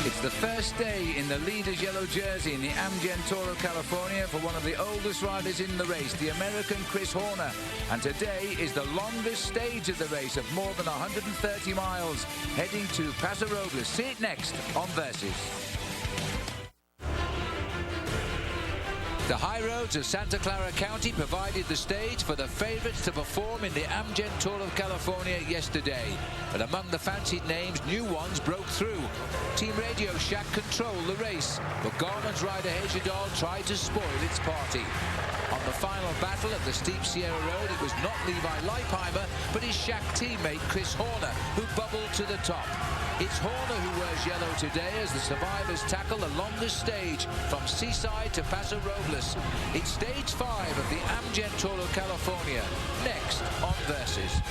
It's the first day in the leader's yellow jersey in the Amgen Tour of California for one of the oldest riders in the race, the American Chris Horner. And today is the longest stage of the race of more than 130 miles, heading to Paso Robles. See it next on Versus. The high roads of Santa Clara County provided the stage for the favorites to perform in the Amgen Tour of California yesterday. But among the fancied names, new ones broke through. Team Radio Shack controlled the race, but Garmin's rider Hejadal tried to spoil its party. On the final battle at the steep Sierra Road, it was not Levi Leipheimer, but his Shack teammate Chris Horner, who bubbled to the top. It's Horner who wears yellow today as the survivors tackle the longest stage from Seaside to Paso Robles. It's stage 5 of the Amgen Tour of California. Next on Versus.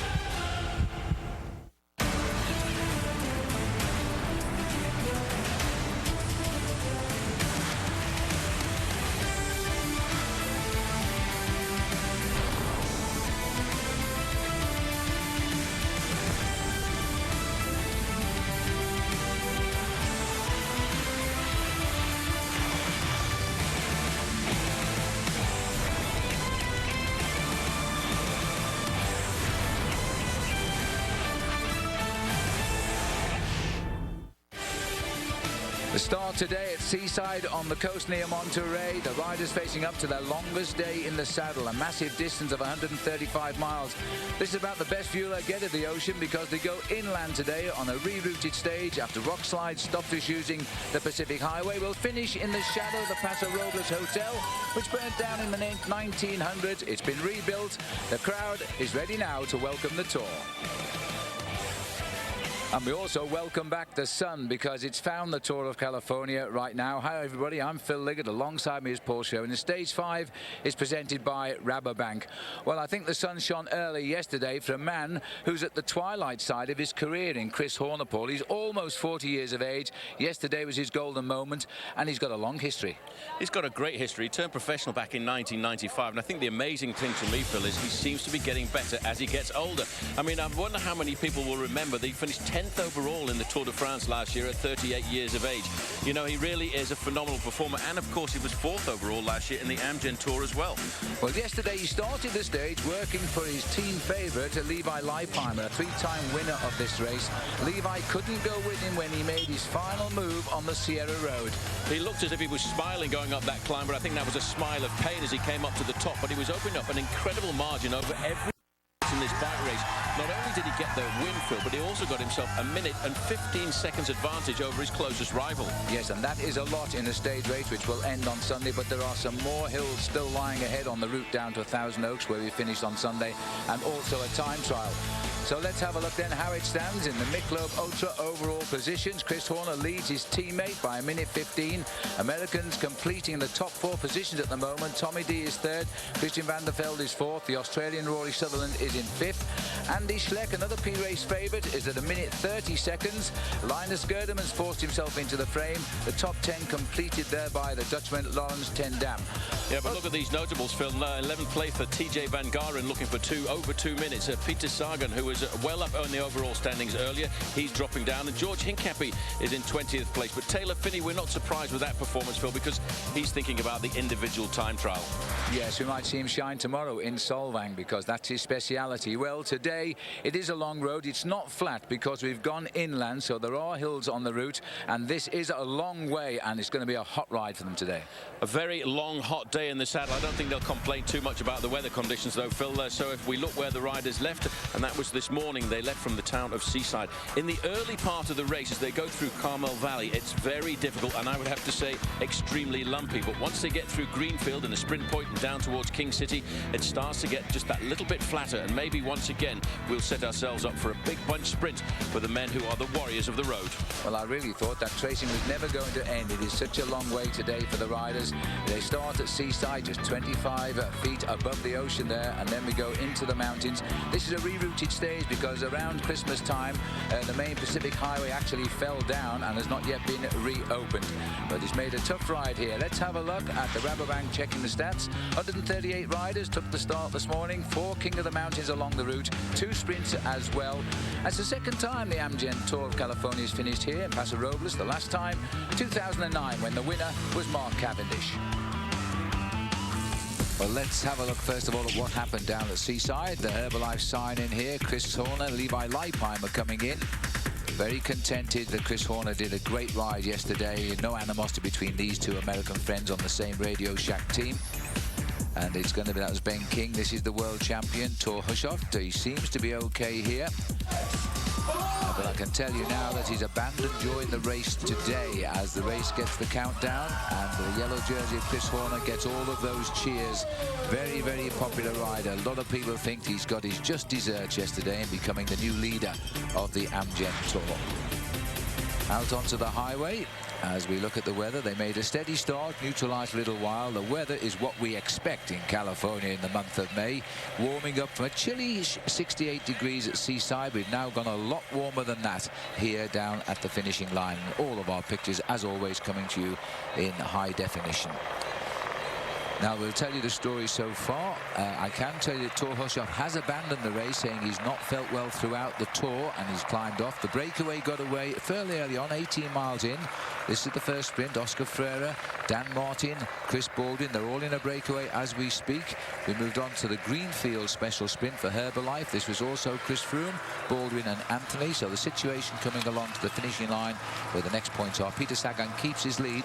The start today at Seaside on the coast near Monterey. The riders facing up to their longest day in the saddle, a massive distance of 135 miles. This is about the best view they'll get of the ocean because they go inland today on a rerouted stage after rock slides stopped us using the Pacific Highway. We'll finish in the shadow of the Paso Robles Hotel, which burned down in the 1900s. It's been rebuilt. The crowd is ready now to welcome the tour. And we also welcome back the sun because it's found the Tour of California right now. Hi everybody, I'm Phil Liggett. Alongside me is Paul Show. And Stage 5 is presented by Rabobank. Well, I think the sun shone early yesterday for a man who's at the twilight side of his career in Chris Horner, Paul. He's almost 40 years of age. Yesterday was his golden moment, and he's got a long history. He's got a great history. He turned professional back in 1995, and I think the amazing thing to me, Phil, is he seems to be getting better as he gets older. I mean, I wonder how many people will remember that he finished 10th overall in the Tour de France last year at 38 years of age. You know, he really is a phenomenal performer, and of course he was 4th overall last year in the Amgen Tour as well. Well, yesterday he started the stage working for his team favourite, Levi Leipheimer, a 3-time winner of this race. Levi couldn't go with him when he made his final move on the Sierra Road. He looked as if he was smiling going up that climb, but I think that was a smile of pain as he came up to the top, but he was opening up an incredible margin over every in this bike race. Not only did he get the win, Phil, but he also got himself a minute and 15 seconds advantage over his closest rival. Yes, and that is a lot in a stage race which will end on Sunday, but there are some more hills still lying ahead on the route down to Thousand Oaks where we finished on Sunday, and also a time trial. So let's have a look then how it stands in the Michelob Ultra overall positions. Chris Horner leads his teammate by a minute 15. Americans completing the top 4 positions at the moment. Tommy D is 3rd. Christian van der Velde is 4th. The Australian Rory Sutherland is in 5th. Andy Schleck, another P-Race favourite, is at a minute 30 seconds. Linus Gerdeman's forced himself into the frame. The top 10 completed there by the Dutchman Laurens ten Dam. Yeah, but look at these notables, Phil. 11th place for TJ Van Garen, looking for over 2 minutes. Peter Sagan, who was well up on the overall standings earlier, he's dropping down. And George Hincapie is in 20th place. But Taylor Phinney, we're not surprised with that performance, Phil, because he's thinking about the individual time trial. Yes, we might see him shine tomorrow in Solvang because that's his speciality. Well, today it is a long road. It's not flat because we've gone inland, so there are hills on the route, and this is a long way, and it's going to be a hot ride for them today. A very long, hot day in the saddle. I don't think they'll complain too much about the weather conditions, though, Phil. So if we look where the riders left, and that was this morning, they left from the town of Seaside. In the early part of the race, as they go through Carmel Valley, it's very difficult, and I would have to say extremely lumpy. But once they get through Greenfield and the sprint point and down towards King City, it starts to get just that little bit flatter, and maybe once again we'll set ourselves up for a big bunch sprint for the men who are the warriors of the road. Well, I really thought that tracing was never going to end. It is such a long way today for the riders. They start at Seaside, just 25 feet above the ocean there, and then we go into the mountains. This is a rerouted stage days because around Christmas time the main Pacific Highway actually fell down and has not yet been reopened. But he's made a tough ride here. Let's have a look at the Rabobank checking the stats. 138 riders took the start this morning. 4 King of the Mountains along the route. 2 sprints as well. That's the second time the Amgen Tour of California has finished here in Paso Robles. The last time, 2009, when the winner was Mark Cavendish. Well, let's have a look first of all at what happened down at Seaside. The Herbalife sign in here. Chris Horner, Levi Leipheimer coming in. Very contented that Chris Horner did a great ride yesterday. No animosity between these two American friends on the same Radio Shack team. And it's going to be, that was Ben King. This is the world champion, Tor Hushovd. He seems to be okay here. But I can tell you now that he's abandoned during the race today as the race gets the countdown and the yellow jersey of Chris Horner gets all of those cheers. Very, very popular rider. A lot of people think he's got his just desserts yesterday in becoming the new leader of the Amgen Tour. Out onto the highway. As we look at the weather, they made a steady start, neutralized a little while. The weather is what we expect in California in the month of May. Warming up from a chilly 68 degrees at Seaside. We've now gone a lot warmer than that here down at the finishing line. All of our pictures, as always, coming to you in high definition. Now, we'll tell you the story so far. I can tell you that Tor Hushovd has abandoned the race, saying he's not felt well throughout the tour, and he's climbed off. The breakaway got away fairly early on, 18 miles in. This is the first sprint. Oscar Freire, Dan Martin, Chris Baldwin, they're all in a breakaway as we speak. We moved on to the Greenfield special sprint for Herbalife. This was also Chris Froome, Baldwin and Anthony. So the situation coming along to the finishing line where the next points are. Peter Sagan keeps his lead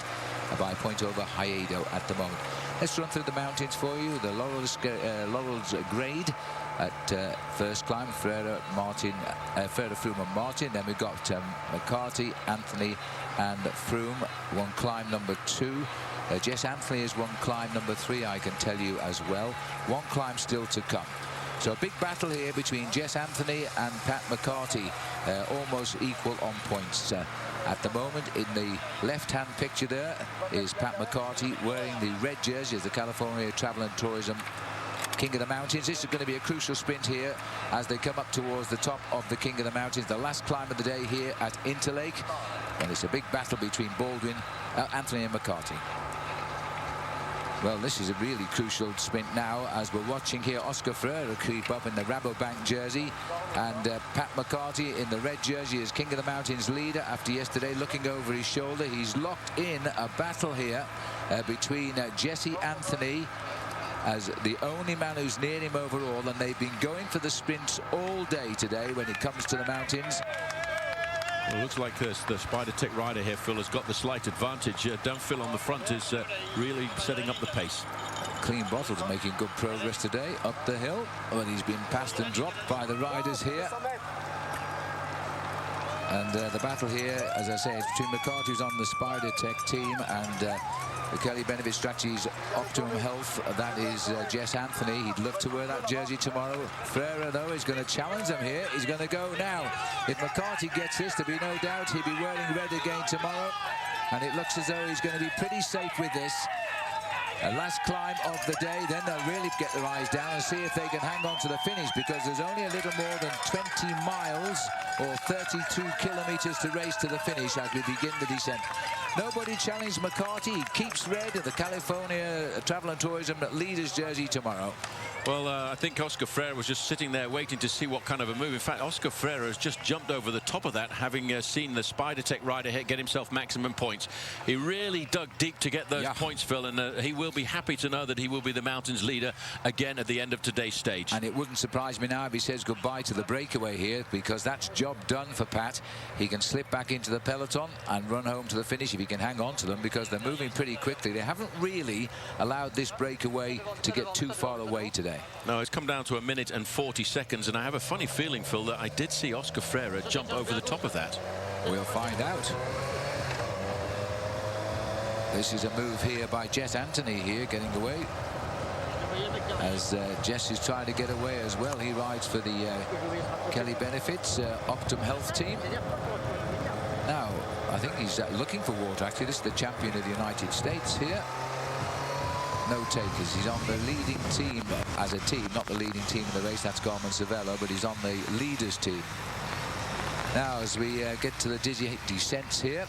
by a point over Haedo at the moment. Let's run through the mountains for you. The Laurels grade at first climb, Freire, Martin, Freire, Froome and Martin. Then we've got McCarthy, Anthony and Froome, one climb number 2. Jess Anthony is one climb number 3, I can tell you as well. One climb still to come. So a big battle here between Jess Anthony and Pat McCarthy, almost equal on points. At the moment, in the left-hand picture there is Pat McCarthy wearing the red jersey of the California Travel and Tourism King of the Mountains. This is going to be a crucial sprint here as they come up towards the top of the King of the Mountains. The last climb of the day here at Interlake. And it's a big battle between Baldwin, Anthony and McCarthy. Well, this is a really crucial sprint now as we're watching here Oscar Freire creep up in the Rabobank jersey and Pat McCarthy in the red jersey as King of the Mountains leader after yesterday looking over his shoulder. He's locked in a battle here between Jesse Anthony as the only man who's near him overall, and they've been going for the sprints all day today when it comes to the mountains. Well, it looks like the Spider Tech rider here, Phil, has got the slight advantage. Dunphil on the front is really setting up the pace. Clean Bottle's making good progress today up the hill, but he's been passed and dropped by the riders here. And the battle here, as I say, is between McCarthy, who's on the Spider Tech team, and the Kelly Benefit Strategies Optimum Health. That is Jess Anthony. He'd love to wear that jersey tomorrow. Freire, though, is going to challenge him here. He's going to go now. If McCarthy gets this, there'll be no doubt he'll be wearing red again tomorrow. And it looks as though he's going to be pretty safe with this. A last climb of the day, then they'll really get their eyes down and see if they can hang on to the finish, because there's only a little more than 20 miles or 32 kilometers to race to the finish as we begin the descent. Nobody challenged McCarthy. He keeps red at the California Travel and Tourism leaders jersey tomorrow. Well, I think Oscar Freire was just sitting there waiting to see what kind of a move. In fact, Oscar Freire has just jumped over the top of that, having seen the Spider Tech rider get himself maximum points. He really dug deep to get those points, Phil, and he will be happy to know that he will be the mountains leader again at the end of today's stage. And it wouldn't surprise me now if he says goodbye to the breakaway here, because that's job done for Pat. He can slip back into the peloton and run home to the finish if he can hang on to them, because they're moving pretty quickly. They haven't really allowed this breakaway to get too far away today. No, it's come down to 1 minute and 40 seconds, and I have a funny feeling, Phil, that I did see Oscar Freire jump over the top of that. We'll find out. This is a move here by Jess Anthony here, getting away. As Jess is trying to get away as well. He rides for the Kelly Benefits Optum Health team. Now, I think he's looking for water. Actually, this is the champion of the United States here. no takers. He's on the leading team as a team, not the leading team in the race. That's Garmin Cervelo, but he's on the leaders team. Now, as we get to the dizzy descents here,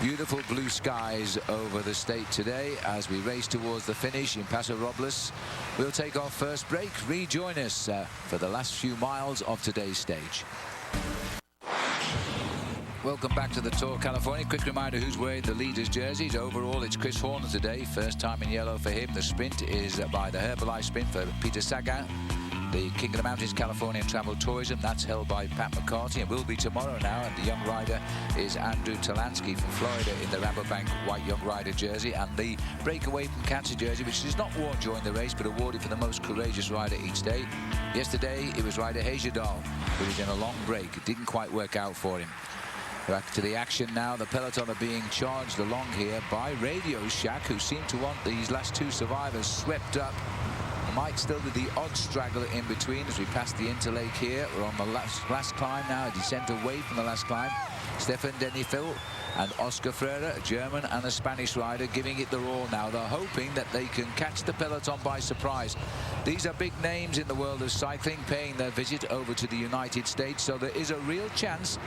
beautiful blue skies over the state today as we race towards the finish in Paso Robles. We'll take our first break. Rejoin us for the last few miles of today's stage. Welcome back to the Tour California. Quick reminder who's wearing the leader's jerseys. Overall, it's Chris Horner today. First time in yellow for him. The sprint is by the Herbalife sprint for Peter Sagan. The King of the Mountains Californian Travel Tourism, that's held by Pat McCarthy and will be tomorrow now. And the young rider is Andrew Talansky from Florida in the Rabobank white young rider jersey. And the breakaway from Cancer jersey, which is not worn during the race, but awarded for the most courageous rider each day. Yesterday, it was rider Hejerdal, who was in a long break. It didn't quite work out for him. Back to the action now. The peloton are being charged along here by Radio Shack, who seem to want these last two survivors swept up. Might still be the odd straggler in between as we pass the interlake here. We're on the last climb now, a descent away from the last climb. Stefan Denifil and Oscar Freire, a German and a Spanish rider, giving it their all now. They're hoping that they can catch the peloton by surprise. These are big names in the world of cycling, paying their visit over to the United States, so there is a real chance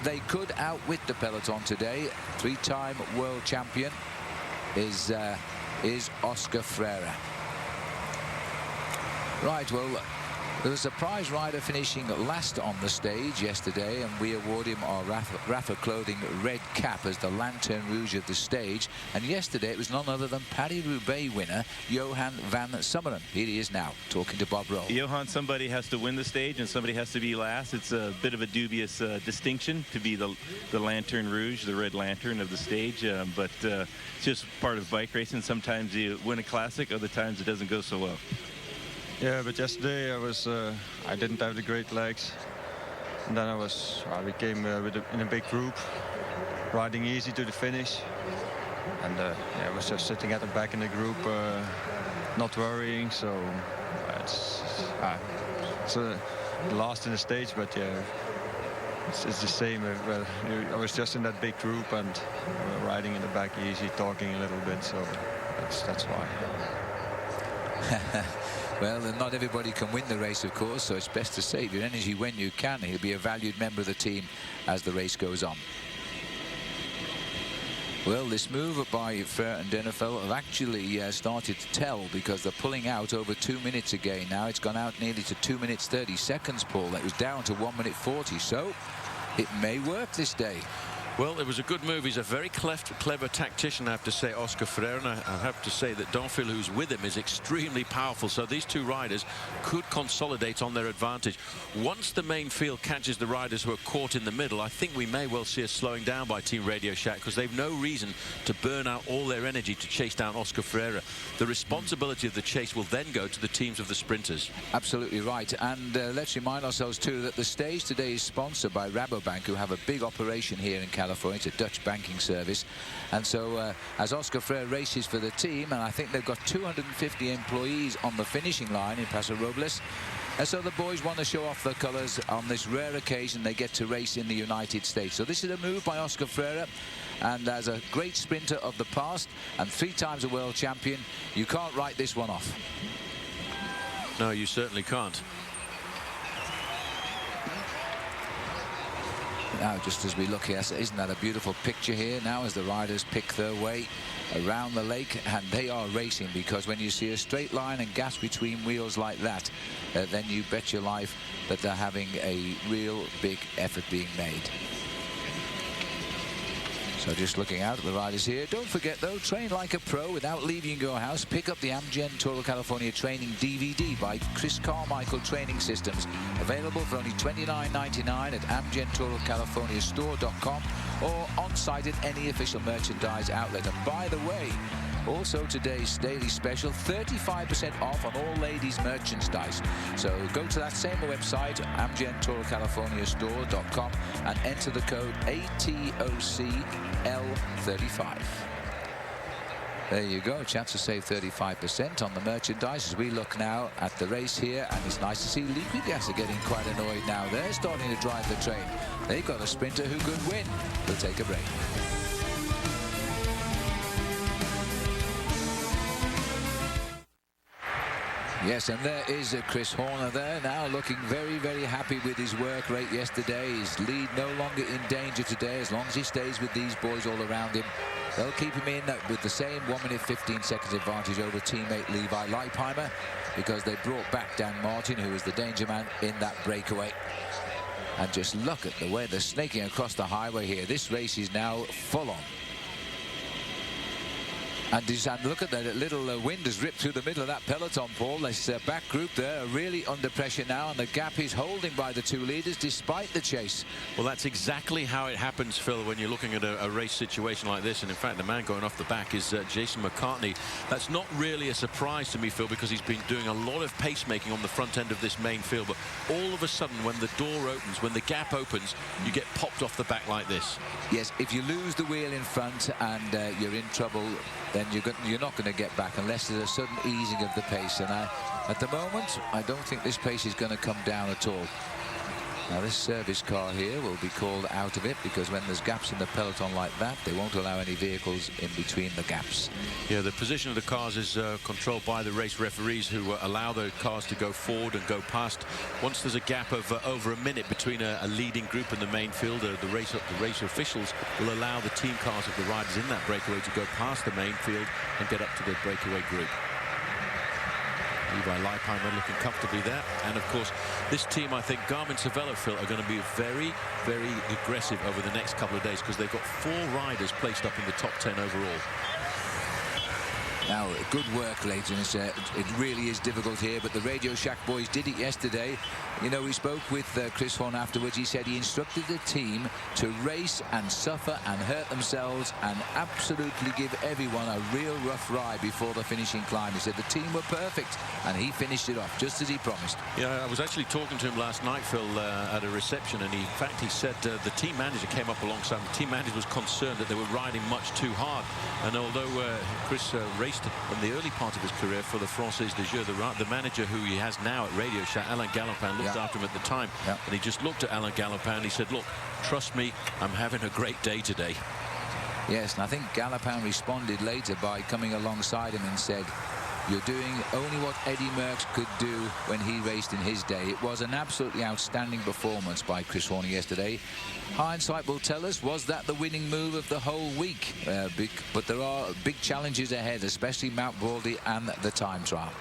they could outwit the peloton today. Three-time world champion is Oscar Freire. Right, well, there was a prize rider finishing last on the stage yesterday, and we award him our Rafa Clothing red cap as the Lantern Rouge of the stage. And yesterday it was none other than Paris-Roubaix winner Johan van Summeren. Here he is now, talking to Bob Roll. Johan, somebody has to win the stage and somebody has to be last. It's a bit of a dubious distinction to be the Lantern Rouge, the red lantern of the stage, but it's just part of bike racing. Sometimes you win a classic, other times it doesn't go so well. Yeah, but yesterday I didn't have the great legs, and then we came in a big group, riding easy to the finish, and I was just sitting at the back in the group, not worrying. So it's last in the stage, but yeah, it's the same. I was just in that big group and riding in the back easy, talking a little bit, so that's why. Well, not everybody can win the race, of course, so it's best to save your energy when you can. He'll be a valued member of the team as the race goes on. Well, this move by Freire and Denifil have actually started to tell, because they're pulling out over 2 minutes again now. It's gone out nearly to 2 minutes 30 seconds, Paul. That was down to 1 minute 40, so it may work this day. Well, it was a good move. He's a very clever tactician, I have to say, Oscar Freire. And I have to say that Denifil, who's with him, is extremely powerful. So these two riders could consolidate on their advantage. Once the main field catches the riders who are caught in the middle, I think we may well see a slowing down by Team Radio Shack, because they've no reason to burn out all their energy to chase down Oscar Freire. The responsibility of the chase will then go to the teams of the sprinters. Absolutely right. And let's remind ourselves, too, that the stage today is sponsored by Rabobank, who have a big operation here in California. It's a Dutch banking service, and so as Oscar Freire races for the team, and I think they've got 250 employees on the finishing line in Paso Robles, and so the boys want to show off their colours on this rare occasion they get to race in the United States. So this is a move by Oscar Freire, and as a great sprinter of the past and 3 times a world champion, you can't write this one off. No, you certainly can't. Now, just as we look here, isn't that a beautiful picture here now as the riders pick their way around the lake, and they are racing, because when you see a straight line and gas between wheels like that, then you bet your life that they're having a real big effort being made. So just looking out at the riders here. Don't forget, though, train like a pro without leaving your house. Pick up the Amgen Tour of California Training DVD by Chris Carmichael Training Systems. Available for only $29.99 at AmgenTourOfCaliforniaStore.com or on-site at any official merchandise outlet. And by the way, also today's daily special, 35% off on all ladies merchandise. So go to that same website, AmgenTourOfCaliforniaStore.com, and enter the code ATOCL35. There you go, a chance to save 35% on the merchandise as we look now at the race here, and it's nice to see Liquigas are getting quite annoyed now. They're starting to drive the train. They've got a sprinter who could win. We'll take a break. Yes, and there is Chris Horner there now, looking very, very happy with his work rate yesterday. His lead no longer in danger today, as long as he stays with these boys all around him. They'll keep him in with the same 1 minute 15 seconds advantage over teammate Levi Leipheimer, because they brought back Dan Martin, who was the danger man in that breakaway. And just look at the way they're snaking across the highway here. This race is now full on. And look at that little wind has ripped through the middle of that peloton, Paul. This back group there are really under pressure now, and the gap is holding by the two leaders despite the chase. Well, that's exactly how it happens, Phil, when you're looking at a race situation like this. And in fact, the man going off the back is Jason McCartney. That's not really a surprise to me, Phil, because he's been doing a lot of pacemaking on the front end of this main field. But all of a sudden, when the door opens, when the gap opens, you get popped off the back like this. Yes, if you lose the wheel in front and you're in trouble, then you're not going to get back unless there's a sudden easing of the pace. And at the moment, I don't think this pace is going to come down at all. Now, this service car here will be called out of it, because when there's gaps in the peloton like that, they won't allow any vehicles in between the gaps. Yeah, the position of the cars is controlled by the race referees, who allow the cars to go forward and go past. Once there's a gap of over a minute between a leading group and the main field, the race officials will allow the team cars of the riders in that breakaway to go past the main field and get up to the breakaway group. Levi Leipheimer looking comfortably there. And of course, this team, I think Garmin Cervelo, Phil, are going to be very, very aggressive over the next couple of days, because they've got 4 riders placed up in the top 10 overall. Now, good work, Leighton. It really is difficult here, but the Radio Shack boys did it yesterday. You know, we spoke with Chris Horn afterwards. He said he instructed the team to race and suffer and hurt themselves and absolutely give everyone a real rough ride before the finishing climb. He said the team were perfect, and he finished it off just as he promised. Yeah, I was actually talking to him last night, Phil, at a reception, and in fact he said the team manager came up alongside him. The team manager was concerned that they were riding much too hard, and although Chris raced in the early part of his career for the Française des Jeux, the manager who he has now at Radio Shack, Alain Galopin, looked after him at the time, and he just looked at Alain Galopin and he said, look, trust me, I'm having a great day today. Yes, and I think Galopin responded later by coming alongside him and said, you're doing only what Eddie Merckx could do when he raced in his day. It was an absolutely outstanding performance by Chris Horner yesterday. Hindsight will tell us, was that the winning move of the whole week? But there are big challenges ahead, especially Mount Baldy and the time trial.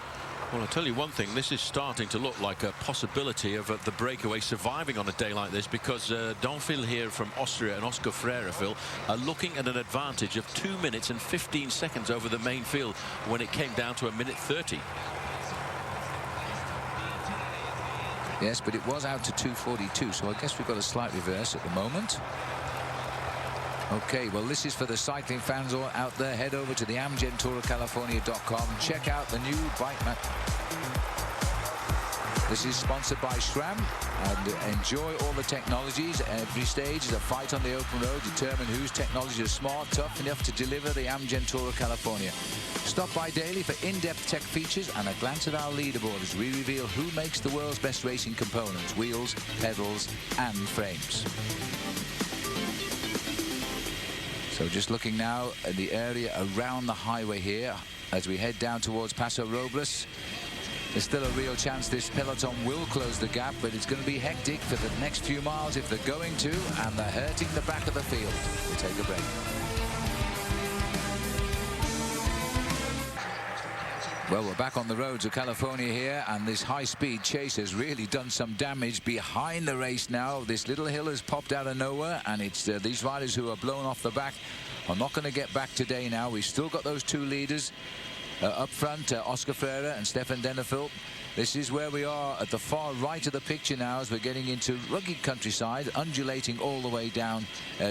Well, I'll tell you one thing, this is starting to look like a possibility of the breakaway surviving on a day like this, because Donfil here from Austria and Oscar Freire, Phil, are looking at an advantage of 2 minutes and 15 seconds over the main field when it came down to 1:30. Yes, but it was out to 2:42, so I guess we've got a slight reverse at the moment. Okay, well, this is for the cycling fans all out there. Head over to the AmgenTourOfCalifornia.com. Check out the new bike map. This is sponsored by SRAM, and enjoy all the technologies. Every stage is a fight on the open road. Determine whose technology is smart, tough enough to deliver the Amgen Tour of California. Stop by daily for in-depth tech features and a glance at our leaderboard as we reveal who makes the world's best racing components: wheels, pedals, and frames. So just looking now at the area around the highway here as we head down towards Paso Robles. There's still a real chance this peloton will close the gap, but it's going to be hectic for the next few miles if they're going to, and they're hurting the back of the field. We'll take a break. Well, we're back on the roads of California here, and this high-speed chase has really done some damage behind the race now. This little hill has popped out of nowhere, and it's these riders who are blown off the back are not going to get back today now. We've still got those two leaders up front, Oscar Freire and Stefan Dennerfield. This is where we are at the far right of the picture now as we're getting into rugged countryside, undulating all the way down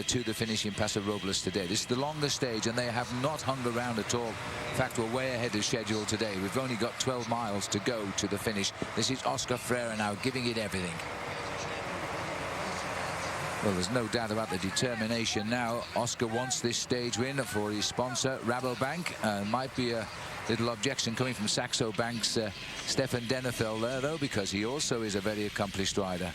to the finish in Paso Robles today. This is the longest stage, and they have not hung around at all. In fact, we're way ahead of schedule today. We've only got 12 miles to go to the finish. This is Oscar Freire now giving it everything. Well, there's no doubt about the determination now. Oscar wants this stage win for his sponsor, Rabobank. Might be a little objection coming from Saxo Bank's Stefan Dennerfield there, though, because he also is a very accomplished rider.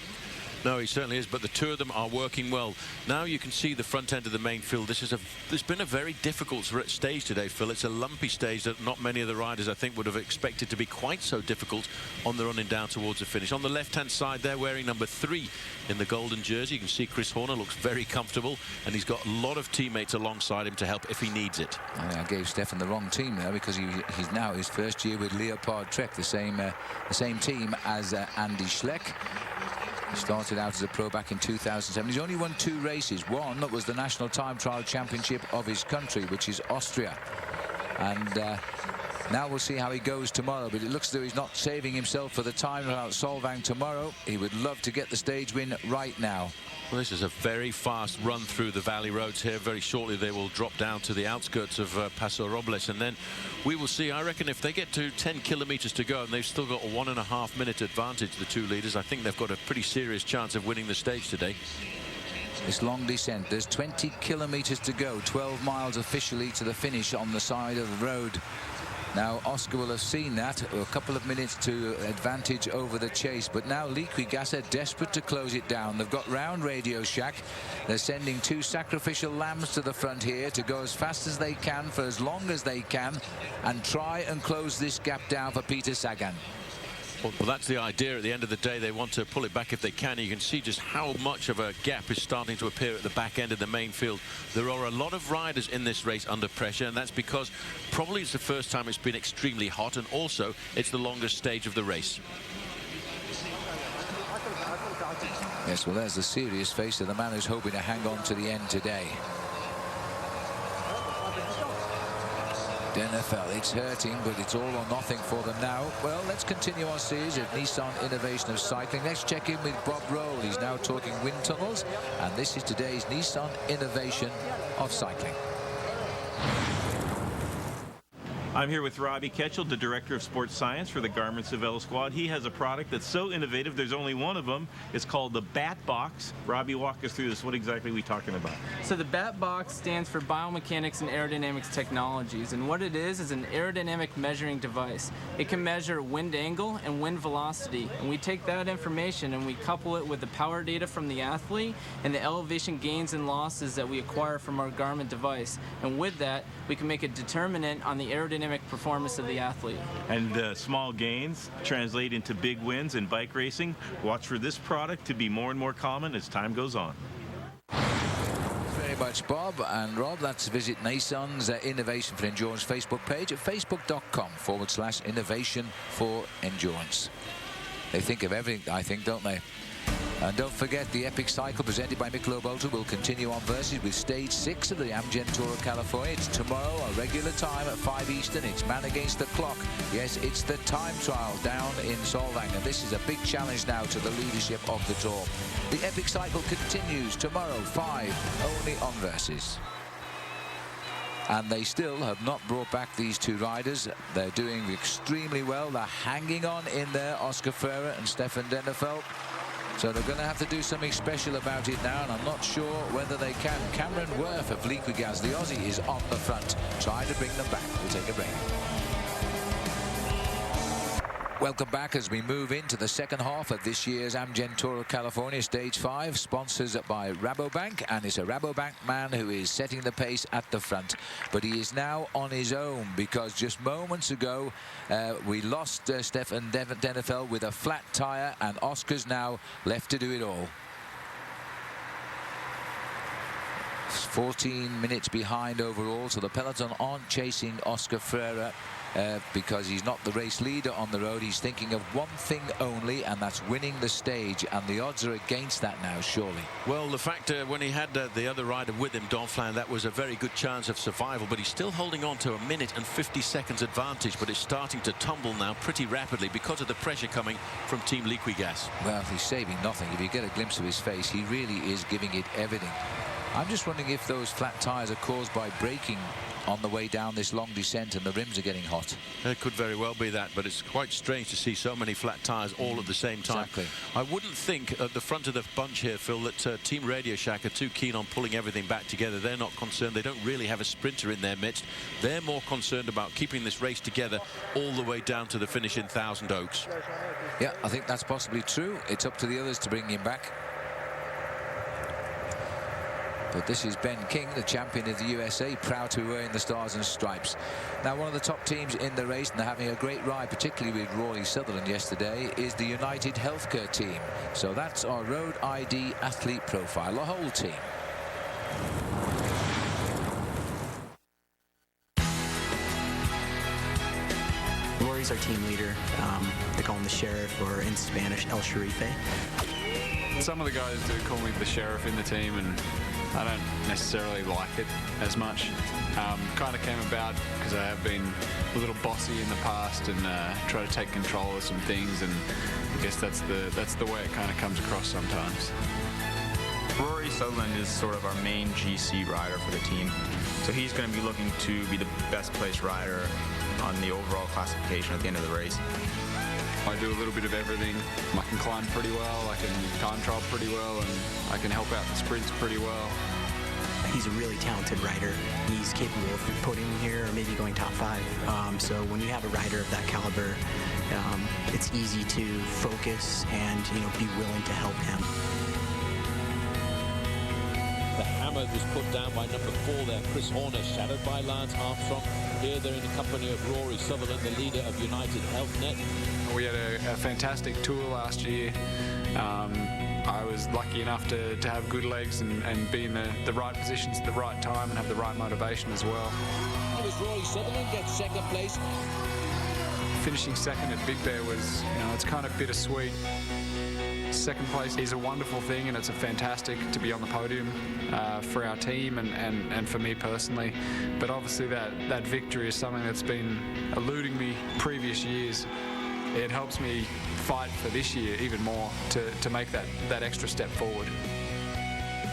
No, he certainly is, but the two of them are working well. Now you can see the front end of the main field. There's been a very difficult stage today, Phil. It's a lumpy stage that not many of the riders, I think, would have expected to be quite so difficult on the running down towards the finish. On the left-hand side, they're wearing number 3 in the golden jersey. You can see Chris Horner looks very comfortable, and he's got a lot of teammates alongside him to help if he needs it. I gave Stefan the wrong team there, because he's now his first year with Leopard Trek, the same team as Andy Schleck. He started out as a pro back in 2007. He's only won 2 races. One was the National Time Trial Championship of his country, which is Austria. And now we'll see how he goes tomorrow. But it looks as though he's not saving himself for the time trial at Solvang tomorrow. He would love to get the stage win right now. Well, this is a very fast run through the valley roads here. Very shortly they will drop down to the outskirts of Paso Robles, and then we will see. I reckon if they get to 10 kilometers to go and they've still got a 1.5 minute advantage, the two leaders, I think they've got a pretty serious chance of winning the stage today. This long descent, there's 20 kilometers to go, 12 miles officially to the finish on the side of the road. Now Oscar will have seen that, a couple of minutes to advantage over the chase, but now Liquigas are desperate to close it down. They've got round Radio Shack. They're sending 2 sacrificial lambs to the front here to go as fast as they can for as long as they can and try and close this gap down for Peter Sagan. Well, that's the idea. At the end of the day, they want to pull it back if they can. You can see just how much of a gap is starting to appear at the back end of the main field. There are a lot of riders in this race under pressure, and that's because probably it's the first time it's been extremely hot, and also it's the longest stage of the race. Yes, well, there's the serious face of the man who's hoping to hang on to the end today. NFL, it's hurting, but it's all or nothing for them now. Well, let's continue our series of Nissan Innovation of Cycling. Let's check in with Bob Roll. He's now talking wind tunnels, and this is today's Nissan Innovation of Cycling. I'm here with Robbie Ketchel, the Director of Sports Science for the Garmin Cervelo Squad. He has a product that's so innovative, there's only one of them. It's called the Bat Box. Robbie, walk us through this. What exactly are we talking about? So the Bat Box stands for Biomechanics and Aerodynamics Technologies, and what it is an aerodynamic measuring device. It can measure wind angle and wind velocity, and we take that information and we couple it with the power data from the athlete and the elevation gains and losses that we acquire from our Garmin device. And with that, we can make a determinant on the aerodynamic performance of the athlete. And small gains translate into big wins in bike racing. Watch for this product to be more and more common as time goes on. Very much, Bob and Rob. Let's visit Nissan's Innovation for Endurance Facebook page at facebook.com/innovation for endurance. They think of everything, I think, don't they? And don't forget, the epic cycle presented by Michelob Ultra will continue on Versus with stage 6 of the Amgen Tour of California. It's tomorrow, a regular time at 5 Eastern. It's man against the clock. Yes, it's the time trial down in Solvang, and this is a big challenge now to the leadership of the Tour. The epic cycle continues tomorrow, 5, only on Versus. And they still have not brought back these two riders. They're doing extremely well. They're hanging on in there, Oscar Freire and Stefan Denefeld. So they're going to have to do something special about it now, and I'm not sure whether they can. Cameron Worth of Liquigas, the Aussie, is on the front, trying to bring them back. We'll take a break. Welcome back as we move into the second half of this year's Amgen Tour of California, Stage 5, sponsors by Rabobank, and it's a Rabobank man who is setting the pace at the front. But he is now on his own, because just moments ago we lost Stefan Denefeld with a flat tyre, and Oscar's now left to do it all. 14 minutes behind overall, so the peloton aren't chasing Oscar Freire because he's not the race leader on the road. He's thinking of one thing only, and that's winning the stage, and the odds are against that now, surely. Well, the fact when he had the other rider with him, Donflin, that was a very good chance of survival, but he's still holding on to a minute and 50 seconds advantage, but it's starting to tumble now pretty rapidly because of the pressure coming from Team Liquigas. Well, he's saving nothing. If you get a glimpse of his face, he really is giving it everything. I'm just wondering if those flat tyres are caused by braking on the way down this long descent and the rims are getting hot. It could very well be that, but it's quite strange to see so many flat tyres all at the same time. Exactly. I wouldn't think at the front of the bunch here, Phil, that Team Radio Shack are too keen on pulling everything back together. They're not concerned. They don't really have a sprinter in their midst. They're more concerned about keeping this race together all the way down to the finish in Thousand Oaks. Yeah, I think that's possibly true. It's up to the others to bring him back. But this is Ben King, the champion of the USA, proud to be wearing the stars and stripes. Now, one of the top teams in the race, and they're having a great ride, particularly with Rory Sutherland yesterday, is the United Healthcare team. So that's our Road ID athlete profile, the whole team. Rory's our team leader. They call him the Sheriff, or in Spanish, El Sherife. Some of the guys do call me the Sheriff in the team, and I don't necessarily like it as much. Kind of came about because I have been a little bossy in the past and try to take control of some things, and I guess that's the way it kind of comes across sometimes. Rory Sutherland is sort of our main GC rider for the team, so he's going to be looking to be the best placed rider on the overall classification at the end of the race. I do a little bit of everything. I can climb pretty well, I can time trial pretty well, and I can help out the sprints pretty well. He's a really talented rider. He's capable of podium here or maybe going top 5. So when you have a rider of that caliber, it's easy to focus and be willing to help him. The hammer was put down by number 4 there, Chris Horner, shadowed by Lance Armstrong. Here they're in the company of Rory Sutherland, the leader of United HealthNet. We had a fantastic tour last year. I was lucky enough to have good legs and be in the right positions at the right time and have the right motivation as well. Here is Rory Sutherland, gets second place. Finishing second at Big Bear was, it's kind of bittersweet. Second place is a wonderful thing, and it's a fantastic to be on the podium for our team and for me personally. But obviously that victory is something that's been eluding me previous years. It helps me fight for this year even more to make that extra step forward.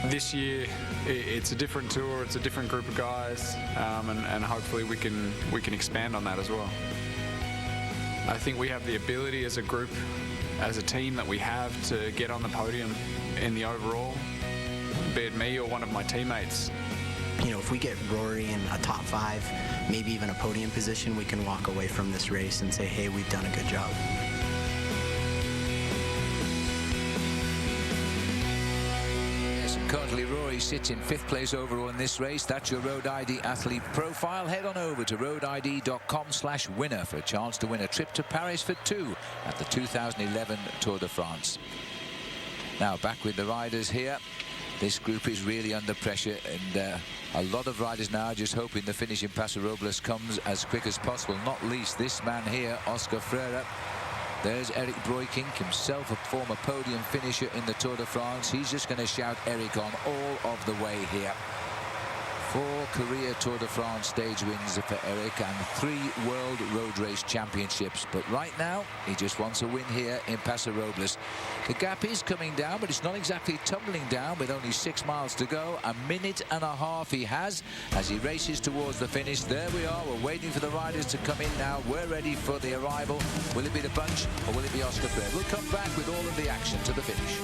This year it's a different tour, it's a different group of guys, and hopefully we can expand on that as well. I think we have the ability as a group, as a team that we have, to get on the podium in the overall, be it me or one of my teammates. If we get Rory in a top 5, maybe even a podium position, we can walk away from this race and say, hey, we've done a good job. Currently, Rory sits in 5th place overall in this race. That's your Road ID athlete profile. Head on over to roadid.com/winner for a chance to win a trip to Paris for 2 at the 2011 Tour de France. Now, back with the riders here. This group is really under pressure, and a lot of riders now just hoping the finish in Paso Robles comes as quick as possible, not least this man here, Oscar Freire. There's Eric Breukink, himself a former podium finisher in the Tour de France. He's just going to shout Eric on all of the way here. 4 career Tour de France stage wins for Eric and 3 World Road Race Championships. But right now, he just wants a win here in Paso Robles. The gap is coming down, but it's not exactly tumbling down with only 6 miles to go. 1.5 minutes he has as he races towards the finish. There we are. We're waiting for the riders to come in now. We're ready for the arrival. Will it be the bunch or will it be Oscar Freire? We'll come back with all of the action to the finish.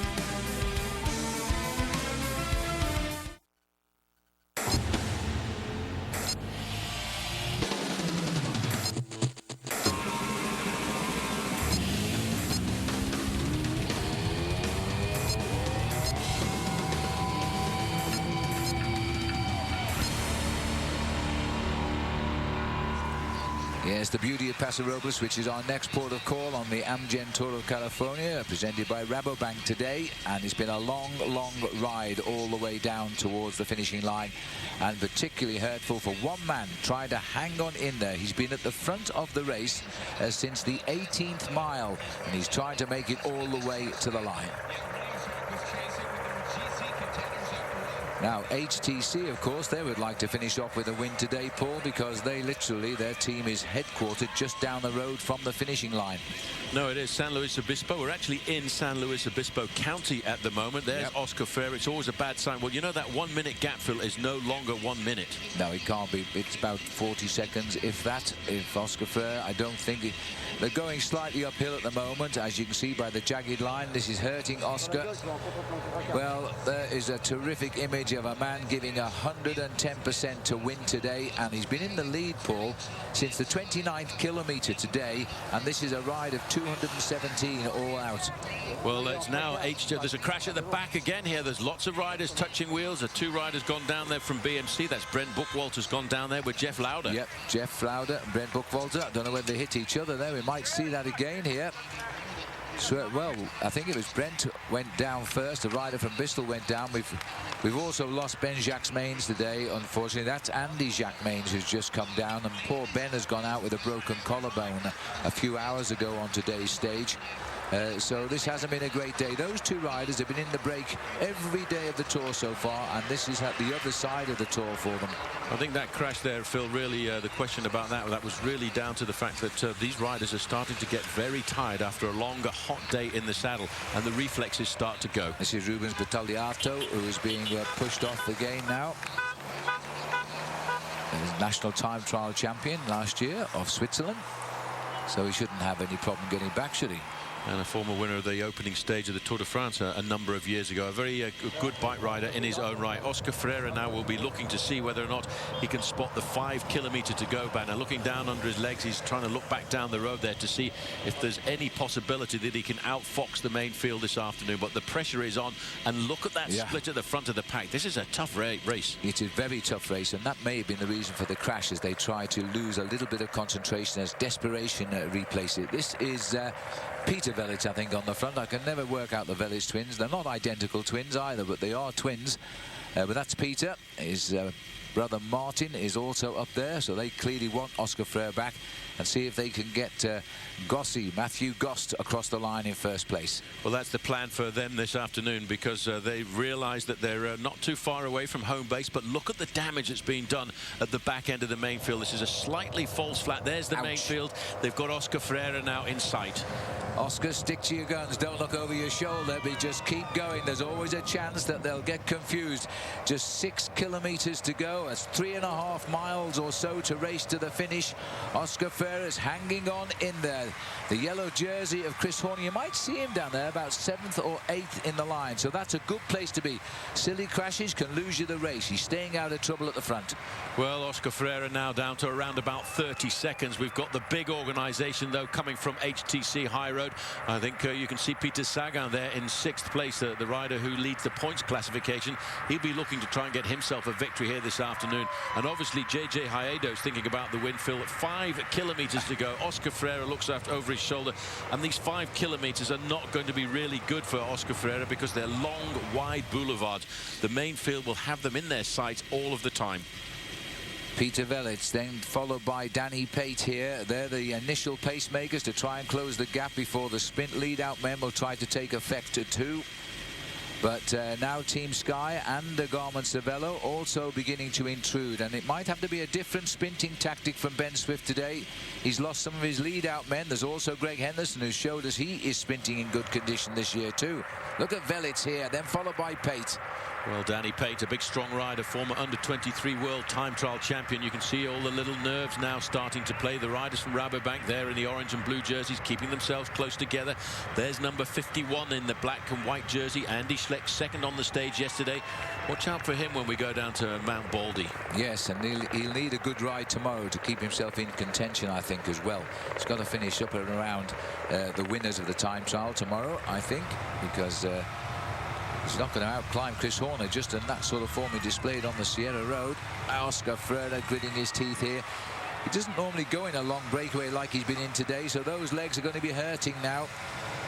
Yes, the beauty of Paso Robles, which is our next port of call on the Amgen Tour of California, presented by Rabobank today. And it's been a long, long ride all the way down towards the finishing line, and particularly hurtful for one man trying to hang on in there. He's been at the front of the race since the 18th mile, and he's trying to make it all the way to the line. Now, HTC, of course, they would like to finish off with a win today, Paul, because they literally, their team is headquartered just down the road from the finishing line. No, it is San Luis Obispo. We're actually in San Luis Obispo County at the moment. There's Oscar Freire. It's always a bad sign. Well, you know that 1 minute gap, Phil, is no longer 1 minute. No, it can't be. It's about 40 seconds, if that. If Oscar Freire, I don't think they're going slightly uphill at the moment, as you can see by the jagged line. This is hurting Oscar. Well, there is a terrific image of a man giving 110% to win today, and he's been in the lead, Paul, since the 29th kilometre today, and this is a ride of 217 all out. Well, it's now there's a crash at the back again here. There's lots of riders touching wheels. The 2 riders gone down there from BMC. That's Brent Buchwalter's gone down there with Jeff Lauder. Yep, Jeff Lauder and Brent Buchwalter. I don't know whether they hit each other there. We might see that again here. So, well, I think it was Brent went down first. The rider from Bristol went down. We've also lost Ben Jacques-Mains today, unfortunately. That's Andy Jacques-Mains who's just come down, and poor Ben has gone out with a broken collarbone a few hours ago on today's stage. So this hasn't been a great day. Those 2 riders have been in the break every day of the Tour so far, and this is at the other side of the Tour for them. I think that crash there, Phil, really the question about that was really down to the fact that these riders are starting to get very tired after a longer, hot day in the saddle, and the reflexes start to go. This is Rubens Battagliato, who is being pushed off the game now. He's national time trial champion last year of Switzerland, so he shouldn't have any problem getting back, should he? And a former winner of the opening stage of the Tour de France a number of years ago. A very good bike rider in his own right. Oscar Freire now will be looking to see whether or not he can spot the 5 kilometre to go banner. Looking down under his legs, he's trying to look back down the road there to see if there's any possibility that he can outfox the main field this afternoon. But the pressure is on, and look at that split at the front of the pack. This is a tough race. It is a very tough race, and that may have been the reason for the crash, as they try to lose a little bit of concentration as desperation replace it. This is Peter Velits, I think, on the front. I can never work out the Velits twins. They're not identical twins either, but they are twins. But that's Peter. His brother Martin is also up there, so they clearly want Oscar Freire back, and see if they can get Matthew Gost across the line in first place. Well, that's the plan for them this afternoon, because they realise that they're not too far away from home base. But look at the damage that's been done at the back end of the main field. This is a slightly false flat. There's the main field. They've got Oscar Freire now in sight. Oscar, stick to your guns. Don't look over your shoulder, but just keep going. There's always a chance that they'll get confused. Just 6 kilometres to go. That's 3.5 miles or so to race to the finish. Oscar Freire is hanging on in there. The yellow jersey of Chris Horner, you might see him down there about 7th or 8th in the line, so that's a good place to be. Silly crashes can lose you the race. He's staying out of trouble at the front. Well, Oscar Freire now down to around about 30 seconds. We've got the big organisation, though, coming from HTC High Road. I think you can see Peter Sagan there in 6th place, the rider who leads the points classification. He'll be looking to try and get himself a victory here this afternoon. And obviously, JJ Haedo's thinking about the win, Phil. 5 kilometres to go. Oscar Freire looks over his shoulder, and these 5 kilometres are not going to be really good for Oscar Freire, because they're long, wide boulevards. The main field will have them in their sights all of the time. Peter Velits, then followed by Danny Pate here. They're the initial pacemakers to try and close the gap before the sprint lead-out men will try to take effect too. But now Team Sky and Garmin Cervelo also beginning to intrude, and it might have to be a different sprinting tactic from Ben Swift today. He's lost some of his lead-out men. There's also Greg Henderson, who showed us he is sprinting in good condition this year too. Look at Velits here, then followed by Pate. Well, Danny Pate, a big strong rider, former under-23 world time trial champion. You can see all the little nerves now starting to play. The riders from Rabobank there in the orange and blue jerseys, keeping themselves close together. There's number 51 in the black and white jersey, Andy Schleck, second on the stage yesterday. Watch out for him when we go down to Mount Baldy. Yes, and he'll need a good ride tomorrow to keep himself in contention, I think, as well. He's got to finish up and around the winners of the time trial tomorrow, I think, because he's not going to outclimb Chris Horner just in that sort of form he displayed on the Sierra Road. Oscar Freire gritting his teeth here. He doesn't normally go in a long breakaway like he's been in today, so those legs are going to be hurting now.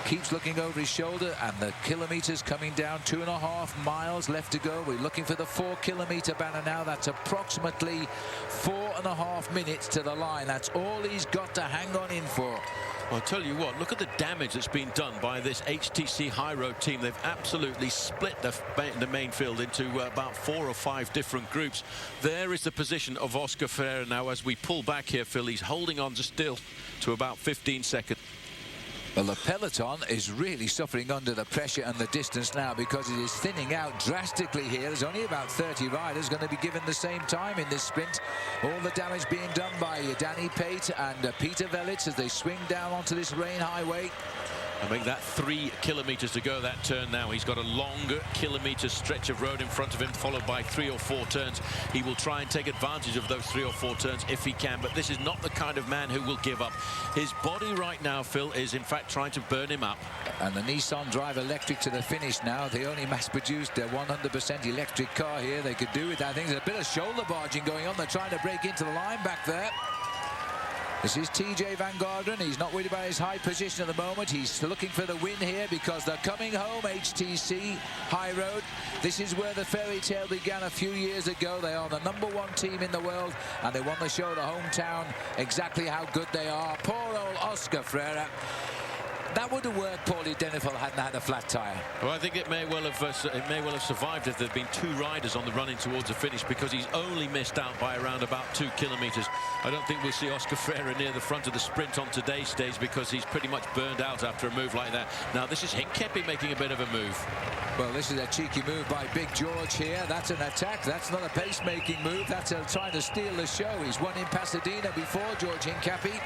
Keeps looking over his shoulder, and the kilometres coming down. 2.5 miles left to go. We're looking for the 4 kilometre banner now. That's approximately 4.5 minutes to the line. That's all he's got to hang on in for. I'll tell you what, look at the damage that's been done by this HTC High Road team. They've absolutely split the main field into about 4 or 5 different groups. There is the position of Oscar Freire now as we pull back here, Phil. He's holding on still to about 15 seconds. Well, the peloton is really suffering under the pressure and the distance now, because it is thinning out drastically here. There's only about 30 riders going to be given the same time in this sprint. All the damage being done by Danny Pate and Peter Velits as they swing down onto this rain highway. And make that 3 kilometers to go that turn now. He's got a longer kilometer stretch of road in front of him, followed by 3 or 4 turns. He will try and take advantage of those 3 or 4 turns if he can, but this is not the kind of man who will give up. His body right now, Phil, is in fact trying to burn him up. And the Nissan drive electric to the finish now. The only mass-produced 100% electric car here. They could do it. I think there's a bit of shoulder barging going on. They're trying to break into the line back there. This is TJ Van Garderen. He's not worried about his high position at the moment. He's looking for the win here because they're coming home, HTC High Road. This is where the fairy tale began a few years ago. They are the #1 team in the world, and they want to show the hometown exactly how good they are. Poor old Oscar Freire. That would have worked poorly, Denifel, hadn't had a flat tyre. Well, I think it may well have survived if there'd been 2 riders on the run in towards the finish, because he's only missed out by around about 2 kilometers. I don't think we'll see Oscar Freire near the front of the sprint on today's stage, because he's pretty much burned out after a move like that. Now this is Hincapie making a bit of a move. Well, this is a cheeky move by Big George here. That's an attack. That's not a pace-making move. That's trying to steal the show. He's won in Pasadena before, George Hincapie.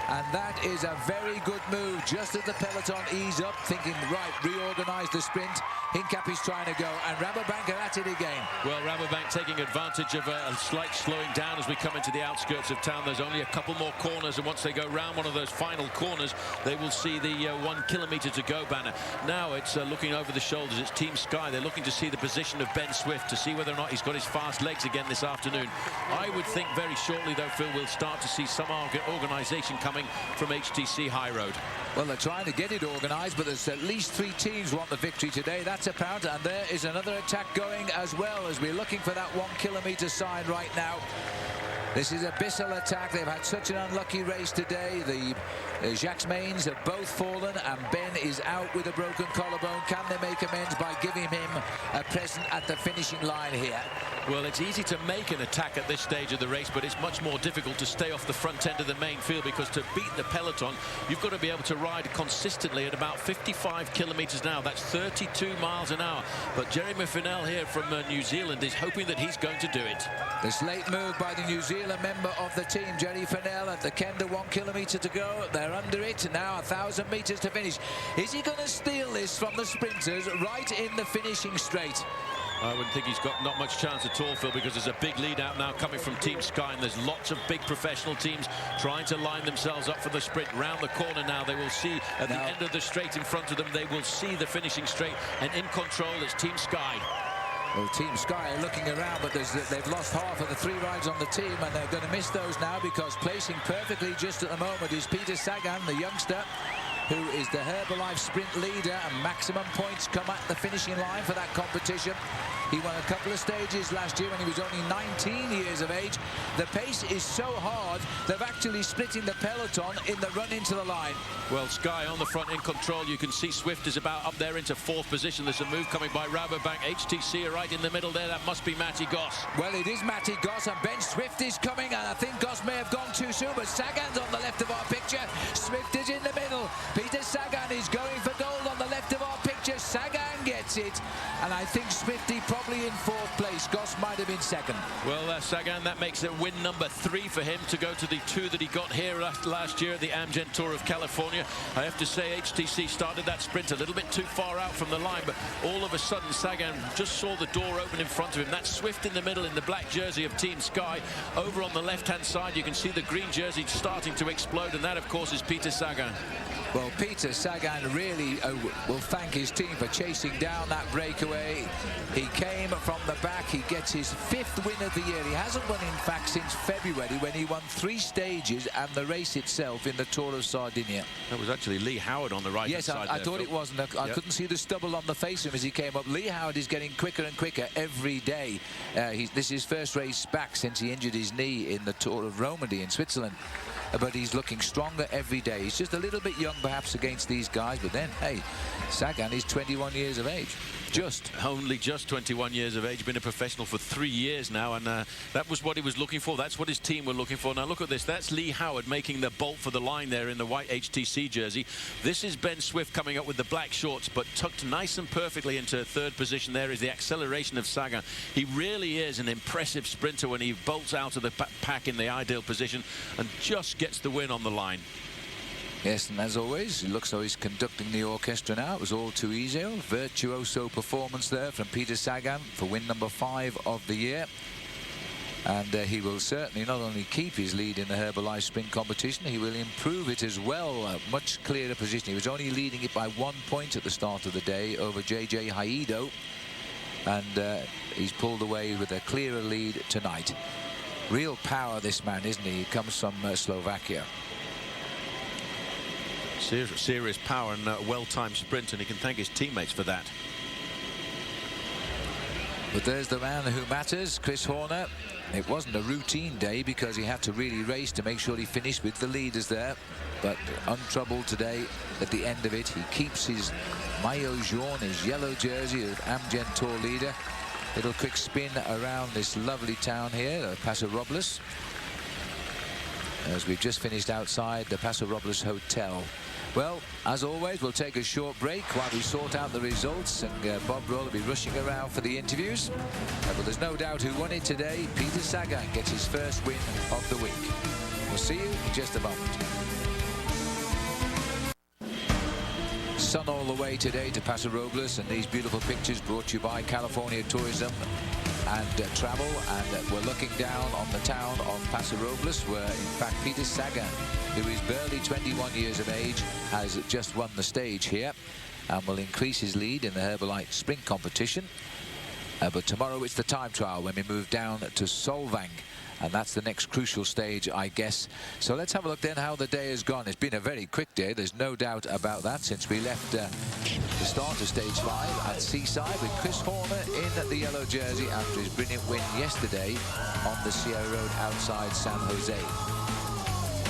And that is a very good move. Just as the peloton ease up, thinking, right, reorganize the sprint. Hincapie's trying to go, and Rabobank are at it again. Well, Rabobank taking advantage of a slight slowing down as we come into the outskirts of town. There's only a couple more corners, and once they go round one of those final corners, they will see the 1 kilometer to go banner. Now it's looking over the shoulders. It's Team Sky. They're looking to see the position of Ben Swift to see whether or not he's got his fast legs again this afternoon. I would think very shortly, though, Phil, we'll start to see some organisation coming from HTC High Road. Well, they're trying to get it organised, but there's at least 3 teams want the victory today. That's apparent, and there is another attack going as well, as we're looking for that 1 kilometer sign right now. This is a Bissell attack. They've had such an unlucky race today. The Jacques Mains have both fallen, and Ben is out with a broken collarbone. Can they make amends by giving him a present at the finishing line here? Well, it's easy to make an attack at this stage of the race, but it's much more difficult to stay off the front end of the main field, because to beat the peloton, you've got to be able to ride consistently at about 55 kilometers an hour. That's 32 miles an hour. But Jeremy Finel here from New Zealand is hoping that he's going to do it. This late move by the New Zealand member of the team, Jerry Finel, at the Kenda, 1 kilometer to go. They're under it now, 1,000 meters to finish. Is he going to steal this from the sprinters right in the finishing straight? I wouldn't think he's got not much chance at all, Phil, because there's a big lead out now coming from Team Sky, and there's lots of big professional teams trying to line themselves up for the sprint. Round the corner now, they will see at the end of the straight in front of them, they will see the finishing straight, and in control is Team Sky. Well, Team Sky are looking around, but they've lost half of the 3 rides on the team, and they're going to miss those now, because placing perfectly just at the moment is Peter Sagan, the youngster, who is the Herbalife sprint leader, and maximum points come at the finishing line for that competition. He won a couple of stages last year when he was only 19 years of age. The pace is so hard, they're actually splitting the peloton in the run into the line. Well, Sky on the front in control. You can see Swift is about up there into 4th position. There's a move coming by Rabobank. HTC are right in the middle there. That must be Matty Goss. Well, it is Matty Goss, and Ben Swift is coming, and I think Goss may have gone too soon, but Sagan's on the left of our picture. Swift is in the middle. Peter Sagan is going for gold on the left of our picture. Sagan gets it, and I think Swifty probably in 4th place. Goss might have been 2nd. Well, Sagan, that makes it win number 3 for him to go to the 2 that he got here last year at the Amgen Tour of California. I have to say HTC started that sprint a little bit too far out from the line, but all of a sudden Sagan just saw the door open in front of him. That's Swift in the middle in the black jersey of Team Sky. Over on the left-hand side, you can see the green jersey starting to explode, and that, of course, is Peter Sagan. Well, Peter Sagan really will thank his team for chasing down that breakaway. He came from the back. He gets his 5th win of the year. He hasn't won, in fact, since February, when he won 3 stages and the race itself in the Tour of Sardinia. That was actually Lee Howard on the right-hand side. Yes, I thought it wasn't. I couldn't see the stubble on the face of him as he came up. Lee Howard is getting quicker and quicker every day. This is his first race back since he injured his knee in the Tour of Romandy in Switzerland. But he's looking stronger every day. He's just a little bit young, perhaps, against these guys. But then, hey, Sagan is 21 years of age. Only just 21 years of age. Been a professional for 3 years now, and that was what he was looking for. That's what his team were looking for. Now look at this. That's Lee Howard making the bolt for the line there in the white HTC jersey. This is Ben Swift coming up with the black shorts, but tucked nice and perfectly into 3rd position. There is the acceleration of Sagan. He really is an impressive sprinter when he bolts out of the pack in the ideal position and just gets the win on the line. Yes, and as always, it looks like he's conducting the orchestra now. It was all too easy. Virtuoso performance there from Peter Sagan for win number 5 of the year. And he will certainly not only keep his lead in the Herbalife sprint competition, he will improve it as well. A much clearer position. He was only leading it by 1 point at the start of the day over JJ Haido. And he's pulled away with a clearer lead tonight. Real power, this man, isn't he? He comes from Slovakia. Serious power and well-timed sprint, and he can thank his teammates for that. But there's the man who matters, Chris Horner. It wasn't a routine day because he had to really race to make sure he finished with the leaders there. But untroubled today at the end of it. He keeps his maillot jaune, his yellow jersey of Amgen Tour leader. Little quick spin around this lovely town here, Paso Robles. As we've just finished outside the Paso Robles Hotel. Well, as always, we'll take a short break while we sort out the results, and Bob Roll will be rushing around for the interviews. But there's no doubt who won it today. Peter Sagan gets his first win of the week. We'll see you in just a moment. Sun all the way today to Paso Robles, and these beautiful pictures brought to you by California Tourism and Travel. And we're looking down on the town of Paso Robles, where in fact Peter Sagan, who is barely 21 years of age, has just won the stage here and will increase his lead in the Herbalife sprint competition. But tomorrow it's the time trial when we move down to Solvang, and that's the next crucial stage, I guess. So let's have a look then how the day has gone. It's been a very quick day, there's no doubt about that, since we left the start of stage 5 at Seaside with Chris Horner in the yellow jersey after his brilliant win yesterday on the Sierra Road outside San Jose.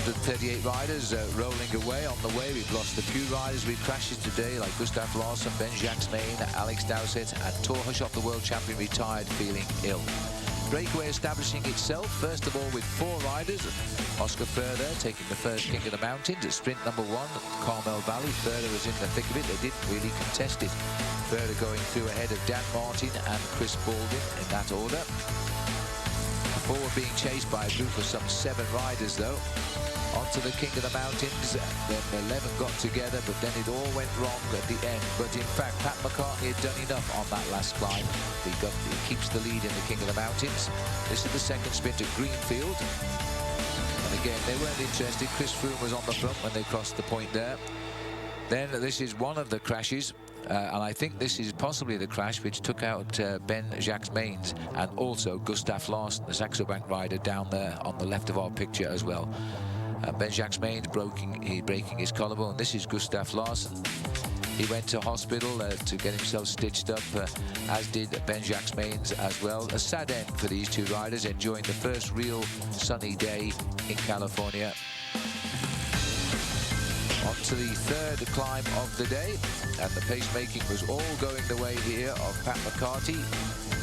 138 riders rolling away. On the way, we've lost a few riders with crashes today, like Gustav Larsson, Ben-Jacques Maine, Alex Dowsett, and Torhushoff, the world champion, retired feeling ill. Breakaway establishing itself, first of all, with 4 riders. Oscar Ferrer taking the first King of the Mountains at sprint number 1, Carmel Valley. Ferrer was in the thick of it. They didn't really contest it. Ferrer going through ahead of Dan Martin and Chris Baldwin in that order. Forward being chased by a group of some 7 riders, though. Onto the King of the Mountains, then 11 got together, but then it all went wrong at the end. But in fact, Pat McCartney had done enough on that last climb. He keeps the lead in the King of the Mountains. This is the second sprint at Greenfield. And again, they weren't interested. Chris Froome was on the front when they crossed the point there. Then this is one of the crashes. And I think this is possibly the crash which took out Ben-Jacques Maines and also Gustav Larsson, the Saxo Bank rider, down there on the left of our picture as well. Ben-Jacques Maines breaking his collarbone. This is Gustav Larsson. He went to hospital to get himself stitched up, as did Ben-Jacques Maines as well. A sad end for these 2 riders, enjoying the first real sunny day in California. On to the third climb of the day, and the pacemaking was all going the way here of Pat McCarthy.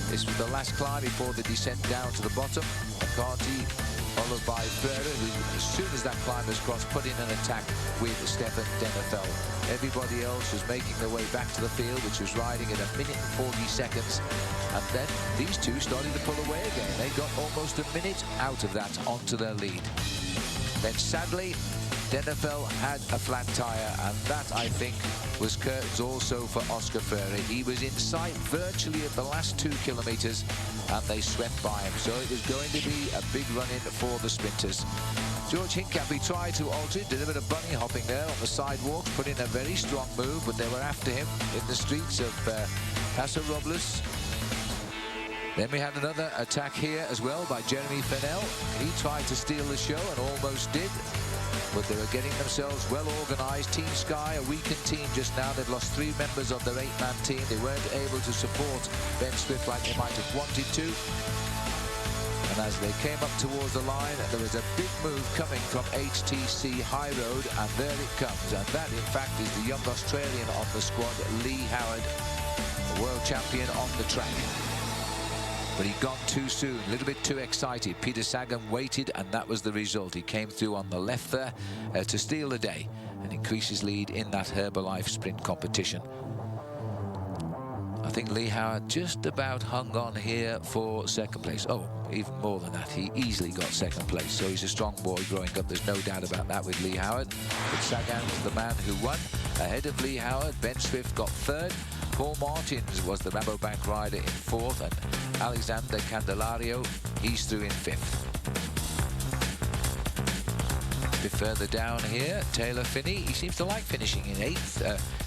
This was the last climb before the descent down to the bottom. McCarthy followed by Ferrer, who, as soon as that climb was crossed, put in an attack with Stefan Denefeld. Everybody else was making their way back to the field, which was riding at 1 minute and 40 seconds. And then these 2 started to pull away again. They got almost a minute out of that onto their lead. Then sadly, Denefeld had a flat tyre, and that, I think, was curtains also for Oscar Ferrer. He was in sight virtually at the last 2 kilometres, and they swept by him. So it was going to be a big run-in for the sprinters. George Hincapie tried to alter it, did a bit of bunny hopping there on the sidewalk, put in a very strong move, but they were after him in the streets of Paso Robles. Then we had another attack here as well by Jeremy Fennell. He tried to steal the show and almost did, but they were getting themselves well organised. Team Sky, a weakened team just now. They've lost 3 members of their 8-man team. They weren't able to support Ben Swift like they might have wanted to. And as they came up towards the line, there was a big move coming from HTC High Road, and there it comes. And that, in fact, is the young Australian on the squad, Lee Howard, world champion on the track. But he got too soon, a little bit too excited. Peter Sagan waited, and that was the result. He came through on the left there to steal the day and increase his lead in that Herbalife sprint competition. I think Lee Howard just about hung on here for second place. Oh, even more than that, he easily got second place. So he's a strong boy growing up. There's no doubt about that with Lee Howard. But Sagan was the man who won. Ahead of Lee Howard, Ben Swift got third. Paul Martins was the Rabobank rider in fourth. And Alexander Candelario, he's through in fifth. A bit further down here, Taylor Phinney, he seems to like finishing in eighth.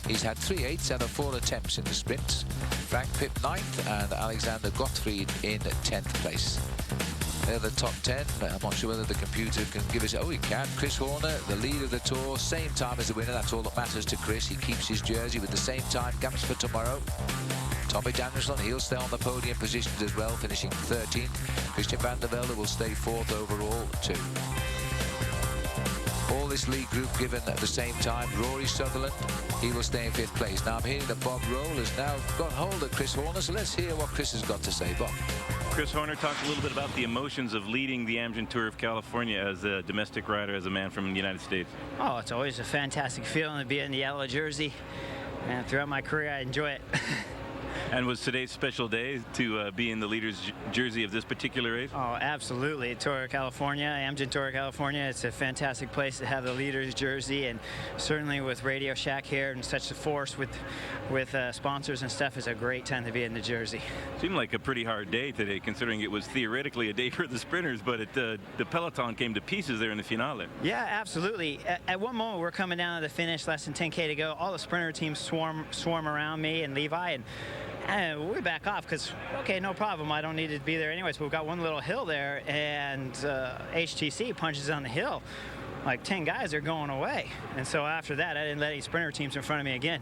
He's had 3 8s out of 4 attempts in the sprints. Frank Pipp 9th and Alexander Gottfried in 10th place. They're the top 10. I'm not sure whether the computer can give us... Oh, he can. Chris Horner, the lead of the tour, same time as the winner. That's all that matters to Chris. He keeps his jersey with the same time gaps for tomorrow. Tommy Danielson, he'll stay on the podium positions as well, finishing 13th. Christian van der Velde will stay 4th overall, too. All this league group given at the same time. Rory Sutherland, he will stay in 5th place. Now I'm hearing that Bob Roll has now got hold of Chris Horner, so let's hear what Chris has got to say. Bob. Chris Horner talked a little bit about the emotions of leading the Amgen Tour of California as a domestic rider, as a man from the United States. Oh, it's always a fantastic feeling to be in the yellow jersey, and throughout my career I enjoy it. And was today's special day to be in the leader's jersey of this particular race? Oh, absolutely. Tour of California, Amgen Tour of California, it's a fantastic place to have the leader's jersey, and certainly with Radio Shack here and such a force with sponsors and stuff, it's a great time to be in the jersey. Seemed like a pretty hard day today, considering it was theoretically a day for the sprinters, but the peloton came to pieces there in the finale. Yeah, absolutely. At one moment, we're coming down to the finish, less than 10K to go. All the sprinter teams swarm around me and Levi, and we back off because, okay, no problem. I don't need to be there anyways. But we've got one little hill there, and HTC punches on the hill. Like 10 guys are going away. And so after that, I didn't let any sprinter teams in front of me again.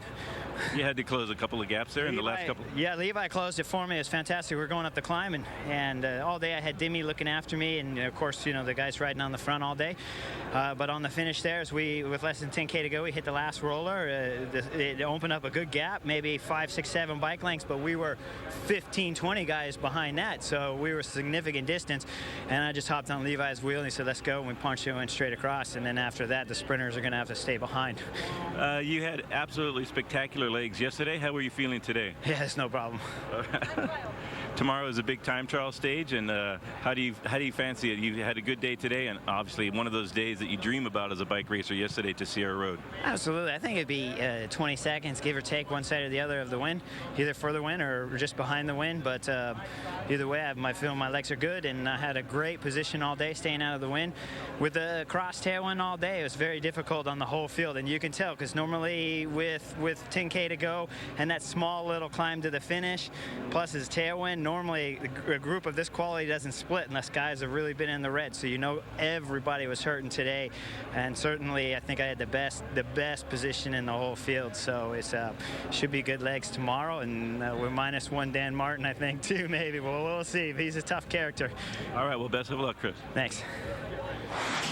You had to close a couple of gaps there in the last couple. Yeah, Levi closed it for me. It was fantastic. We were going up the climb, and all day I had Dimmy looking after me, and of course, you know, the guys riding on the front all day. But on the finish there, as with less than 10K to go, we hit the last roller. It opened up a good gap, maybe 5, 6, 7 bike lengths, but we were 15, 20 guys behind that, so we were a significant distance. And I just hopped on Levi's wheel, and he said, "Let's go," and we punched it and went straight across. And then after that, the sprinters are going to have to stay behind. You had absolutely spectacular legs yesterday. How were you feeling today? Yeah, it's no problem. Tomorrow is a big time trial stage, and how do you fancy it? You had a good day today, and obviously one of those days that you dream about as a bike racer yesterday to Sierra Road. Absolutely. I think it'd be 20 seconds, give or take, one side or the other of the win, either for the win or just behind the win. But either way, I feel my legs are good, and I had a great position all day, staying out of the wind. With the cross tailwind all day, it was very difficult on the whole field, and you can tell because normally with 10K to go and that small little climb to the finish, plus his tailwind, normally a group of this quality doesn't split unless guys have really been in the red. So you know everybody was hurting today, and certainly I think I had the best position in the whole field. So it should be good legs tomorrow, and we're -1 Dan Martin, I think, too, maybe. Well, we'll see. He's a tough character. All right. Well, best of luck, Chris. Thanks.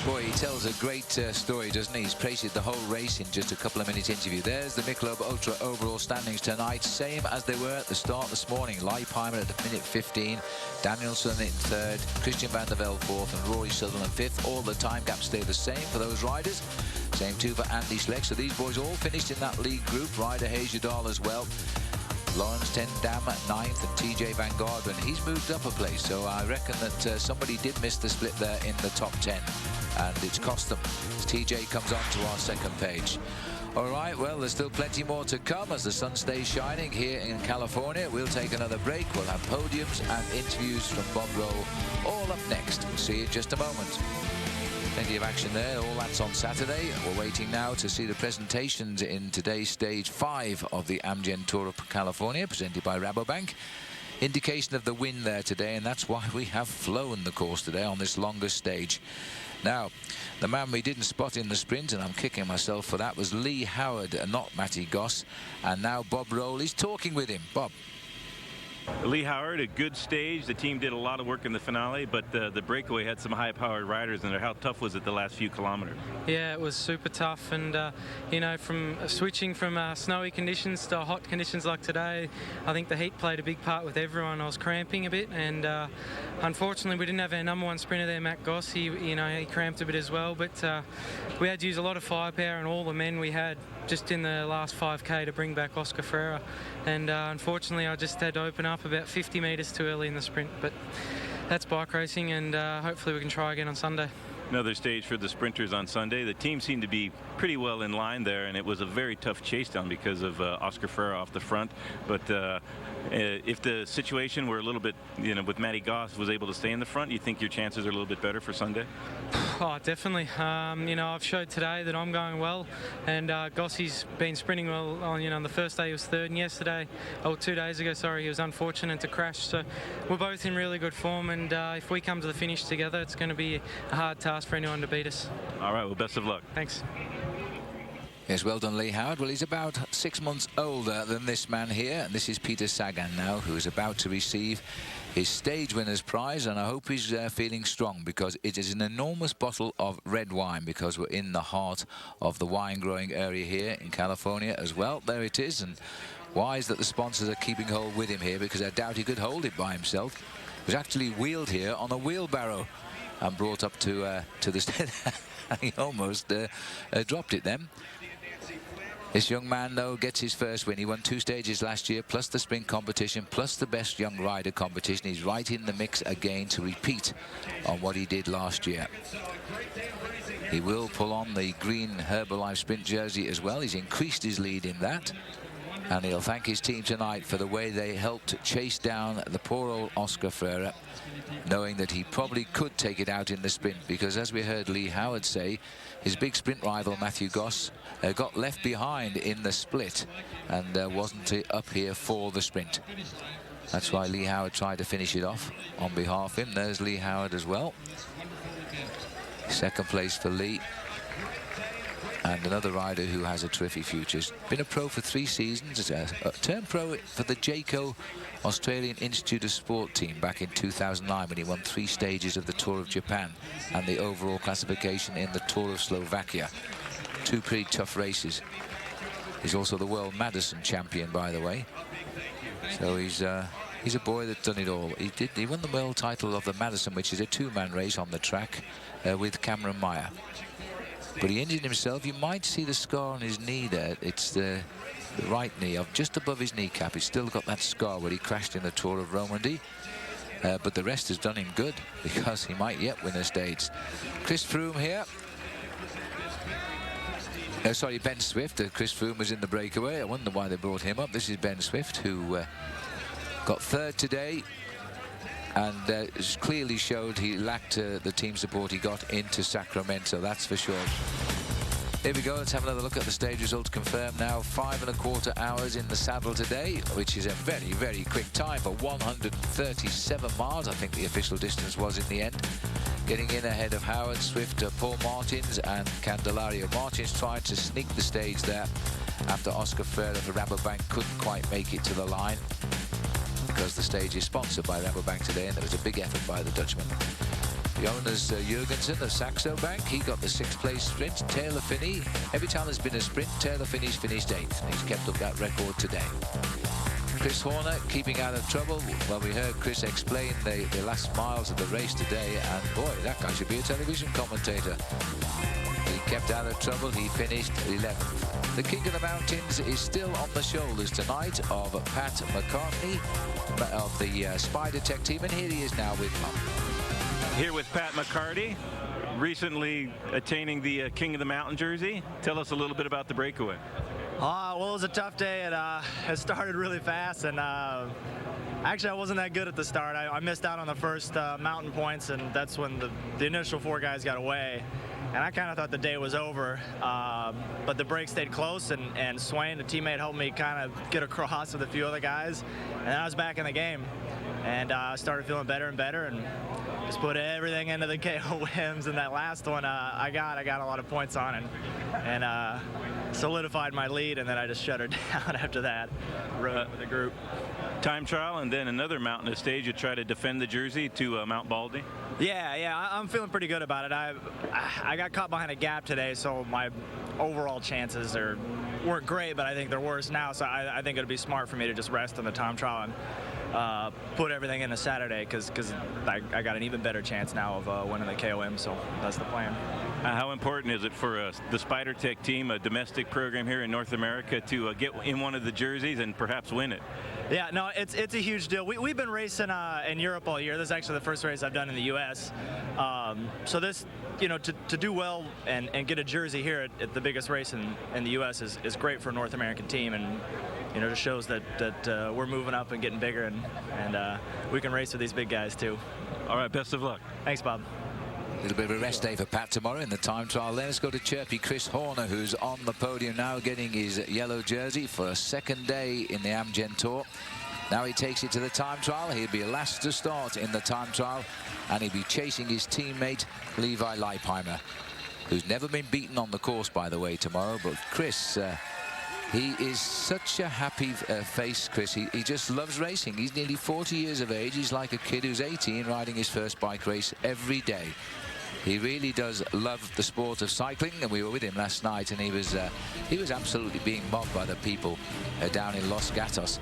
Boy, he tells a great story, doesn't he? He's praised the whole race in just a couple of minutes interview. There's the Michelob Ultra overall standings tonight, same as they were at the start this morning. Leipheimer at minute 15, Danielson in 3rd, Christian van der Velde 4th, and Rory Sutherland 5th. All the time gaps stay the same for those riders. Same too for Andy Schleck. So these boys all finished in that league group. Ryder Hagedal as well. Lawrence Ten Dam at 9th, and TJ Van Garderen, he's moved up a place, so I reckon that somebody did miss the split there in the top 10, and it's cost them. As TJ comes on to our second page. All right, well, there's still plenty more to come as the sun stays shining here in California. We'll take another break. We'll have podiums and interviews from Bob Roll all up next. We'll see you in just a moment. Plenty of action there. All that's on Saturday. We're waiting now to see the presentations in today's stage 5 of the Amgen Tour of California, presented by Rabobank. Indication of the win there today, and that's why we have flown the course today on this longest stage. Now, the man we didn't spot in the sprint, and I'm kicking myself for that, was Lee Howard, not Matty Goss. And now Bob Roll is talking with him. Bob. Lee Howard, a good stage. The team did a lot of work in the finale, but the breakaway had some high-powered riders in there. How tough was it the last few kilometers? Yeah, it was super tough, and you know, from switching from snowy conditions to hot conditions like today, I think the heat played a big part with everyone. I was cramping a bit, and unfortunately we didn't have our #1 sprinter there, Matt Goss. He cramped a bit as well, but we had to use a lot of firepower, and all the men we had just in the last 5K to bring back Oscar Freire. And unfortunately, I just had to open up about 50 metres too early in the sprint. But that's bike racing, and hopefully we can try again on Sunday. Another stage for the sprinters on Sunday. The team seemed to be pretty well in line there, and it was a very tough chase down because of Oscar Freire off the front. But if the situation were a little bit, with Matty Goss was able to stay in the front, you think your chances are a little bit better for Sunday? Oh, definitely. I've showed today that I'm going well, and Gossie's been sprinting well. On the first day he was third, and yesterday, 2 days ago, sorry, he was unfortunate to crash. So we're both in really good form, and if we come to the finish together, it's going to be a hard task for anyone to beat us. All right, well, best of luck. Thanks. Yes, well done, Lee Howard. Well, he's about 6 months older than this man here, and this is Peter Sagan now, who is about to receive his stage winner's prize, and I hope he's feeling strong, because it is an enormous bottle of red wine, because we're in the heart of the wine growing area here in California as well. There it is, and wise that the sponsors are keeping hold with him here, because I doubt he could hold it by himself. He was actually wheeled here on a wheelbarrow and brought up to the stage. He almost dropped it then. This young man, though, gets his first win. He won 2 stages last year, plus the sprint competition, plus the best young rider competition. He's right in the mix again to repeat on what he did last year. He will pull on the green Herbalife sprint jersey as well. He's increased his lead in that. And he'll thank his team tonight for the way they helped chase down the poor old Oscar Freire, knowing that he probably could take it out in the sprint, because as we heard Lee Howard say, his big sprint rival Matthew Goss got left behind in the split and wasn't up here for the sprint. That's why Lee Howard tried to finish it off on behalf of him. There's Lee Howard as well. Second place for Lee. And another rider who has a terrific future. He's been a pro for 3 seasons. Turned pro for the Jayco Australian Institute of Sport team back in 2009 when he won 3 stages of the Tour of Japan and the overall classification in the Tour of Slovakia. 2 pretty tough races. He's also the World Madison champion, by the way. So he's a boy that's done it all. He won the world title of the Madison, which is a 2-man race on the track with Cameron Meyer. But he injured himself. You might see the scar on his knee there. It's the right knee, just above his kneecap. He's still got that scar where he crashed in the Tour of Romandy. But the rest has done him good, because he might yet win a stage. Chris Froome here. Sorry, Ben Swift. Chris Froome was in the breakaway. I wonder why they brought him up. This is Ben Swift, who got 3rd today. And clearly showed he lacked the team support he got into Sacramento, that's for sure. Here we go, let's have another look at the stage results confirmed now. 5¼ hours in the saddle today, which is a very, very quick time for 137 miles, I think the official distance was in the end. Getting in ahead of Howard, Swift, Paul Martins and Candelario. Martins tried to sneak the stage there after Oscar Freire for Rabobank couldn't quite make it to the line, because the stage is sponsored by Rabobank today, and there was a big effort by the Dutchman. Jonas Jurgensen of Saxo Bank, he got the 6th place sprint. Taylor Phinney, every time there's been a sprint, Taylor Phinney's finished 8th, and he's kept up that record today. Chris Horner keeping out of trouble. Well, we heard Chris explain the last miles of the race today, and boy, that guy should be a television commentator. He kept out of trouble, he finished 11th. The King of the Mountains is still on the shoulders tonight of Pat McCartney of the Spider Tech team, and here he is now with Mum. Here with Pat McCarty, recently attaining the King of the Mountain jersey. Tell us a little bit about the breakaway. Well, it was a tough day. It started really fast, and actually I wasn't that good at the start. I missed out on the first mountain points, and that's when the initial 4 guys got away. And I kind of thought the day was over, but the break stayed close, and Swain, the teammate, helped me kind of get across with a few other guys, and then I was back in the game, and started feeling better and better, and just put everything into the KOMs. And that last one I got a lot of points on, and solidified my lead, and then I just shut her down after that, rode with the group. Time trial, and then another mountainous stage. You try to defend the jersey to Mount Baldy. Yeah, I'm feeling pretty good about it. I got caught behind a gap today, so my overall chances weren't great, but I think they're worse now. So I think it'll be smart for me to just rest on the time trial put everything into Saturday because I got an even better chance now of winning the KOM. So that's the plan. How important is it for the Spider Tech team, a domestic program here in North America, to get in one of the jerseys and perhaps win it? Yeah, no, it's a huge deal. We've been racing in Europe all year. This is actually the first race I've done in the U.S. So this, to do well and get a jersey here at the biggest race in the U.S. is great for a North American team, and just shows that we're moving up and getting bigger, and we can race with these big guys too. All right, best of luck. Thanks, Bob. A little bit of a rest day for Pat tomorrow in the time trial. Let's go to chirpy Chris Horner, who's on the podium now, getting his yellow jersey for a second day in the Amgen Tour. Now he takes it to the time trial. He'll be last to start in the time trial, and he'll be chasing his teammate Levi Leipheimer, who's never been beaten on the course, by the way, tomorrow. But Chris, he is such a happy face, Chris. He just loves racing. He's nearly 40 years of age. He's like a kid who's 18 riding his first bike race every day. He really does love the sport of cycling, and we were with him last night, and he was absolutely being mobbed by the people down in Los Gatos.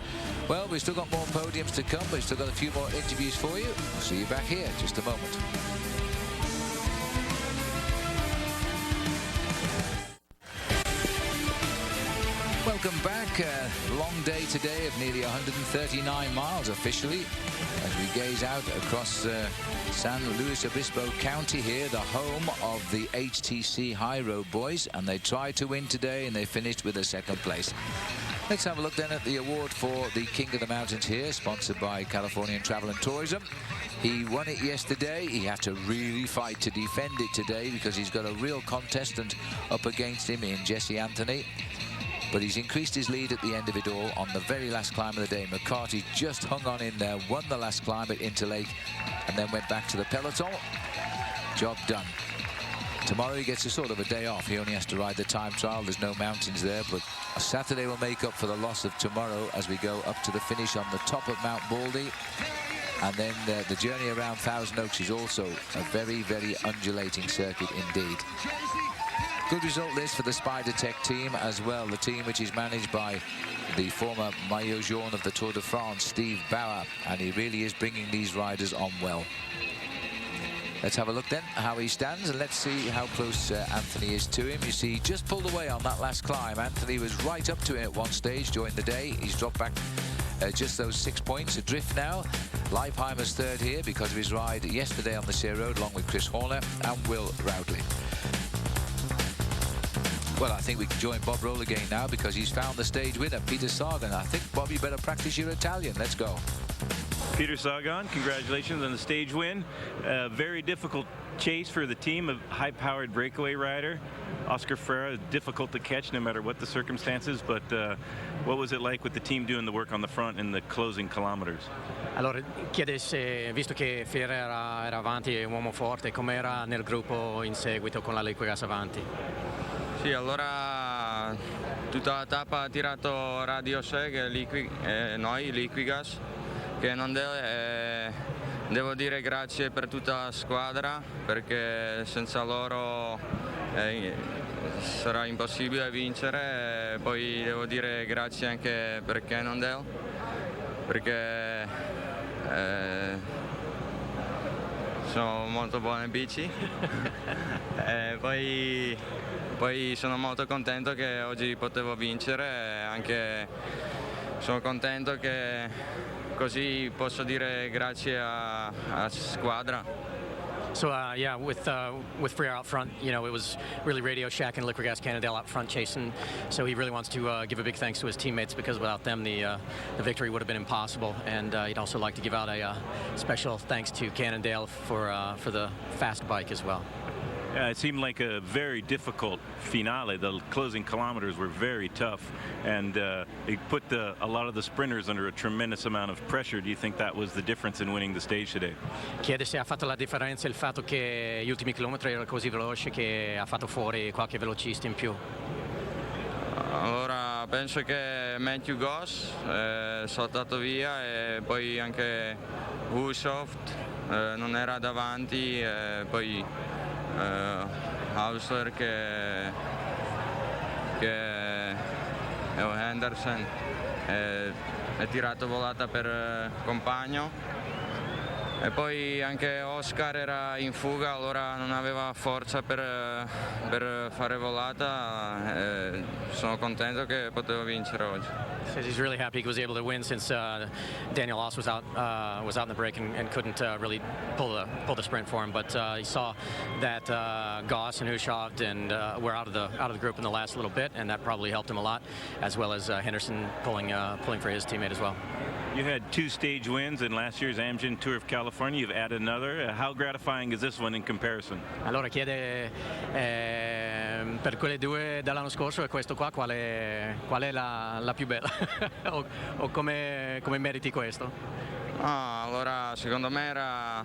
Well, we've still got more podiums to come. We've still got a few more interviews for you. We'll see you back here in just a moment. Welcome back. Long day today of nearly 139 miles officially as we gaze out across San Luis Obispo County here, the home of the HTC High Road boys, and they tried to win today and they finished with a second place. Let's have a look then at the award for the King of the Mountains here, sponsored by Californian Travel and Tourism. He won it yesterday. He had to really fight to defend it today because he's got a real contestant up against him in Jesse Anthony. But he's increased his lead at the end of it all on the very last climb of the day. McCarty just hung on in there, won the last climb at Interlake, and then went back to the peloton. Job done. Tomorrow he gets a sort of a day off. He only has to ride the time trial. There's no mountains there, but Saturday will make up for the loss of tomorrow as we go up to the finish on the top of Mount Baldy. And then the journey around Thousand Oaks is also a very, very undulating circuit indeed. Good result this for the Spider Tech team as well, the team which is managed by the former Maillot Jaune of the Tour de France, Steve Bauer, and he really is bringing these riders on well. Let's have a look then how he stands, and let's see how close Anthony is to him. You see, he just pulled away on that last climb. Anthony was right up to him at one stage during the day. He's dropped back just those 6 points adrift now. Leipheimer's third here because of his ride yesterday on the Sierra Road along with Chris Horner and Will Roudley. Well, I think we can join Bob Roll again now because he's found the stage winner, Peter Sagan. I think, Bob, you better practice your Italian. Let's go. Peter Sagan, congratulations on the stage win. Very difficult chase for the team, a high-powered breakaway rider. Oscar Freire, difficult to catch no matter what the circumstances, but what was it like with the team doing the work on the front in the closing kilometers? Allora, chiede se, visto che Freire era avanti e un uomo forte, com'era nel gruppo in seguito con la Liquigas avanti? Sì, allora tutta la tappa ha tirato Radio Seg e noi, Liquigas, che non deve, devo dire grazie per tutta la squadra, perché senza loro sarà impossibile vincere. Poi devo dire grazie anche per Cannondale, perché sono molto buone bici. Poi sono molto contento che oggi potevo vincere, anche sono contento che così posso dire grazie alla squadra. So yeah, with Freire out front, you know, it was really Radio Shack and Liquigas Cannondale out front chasing. So he really wants to give a big thanks to his teammates because without them, the victory would have been impossible. And he'd also like to give out a special thanks to Cannondale for the fast bike as well. It seemed like a very difficult finale. The closing kilometers were very tough, and it put a lot of the sprinters under a tremendous amount of pressure. Do you think that was the difference in winning the stage today? Chiede se ha fatto la differenza il fatto che gli ultimi chilometri erano così veloci che ha fatto fuori qualche velocista in più. Allora penso che Matthew Goss è saltato via e poi anche Usoft non era davanti, e poi Hausler che Henderson, tirato volata per compagno. E poi anche Oscar era in fuga, allora non aveva forza per fare volata. Sono contento che potevo vincere oggi. Says he's really happy he was able to win since Daniel Oss was out in the break and couldn't really pull the sprint for him. But he saw that Goss and Hushovd and were out of the group in the last little bit, and that probably helped him a lot, as well as Henderson pulling for his teammate as well. You had 2 stage wins in last year's Amgen Tour of California. You've added another. How gratifying is this one in comparison? Allora chiede per quelle 2 dall'anno scorso e questo qua qual è la più bella o come meriti questo? Allora secondo me era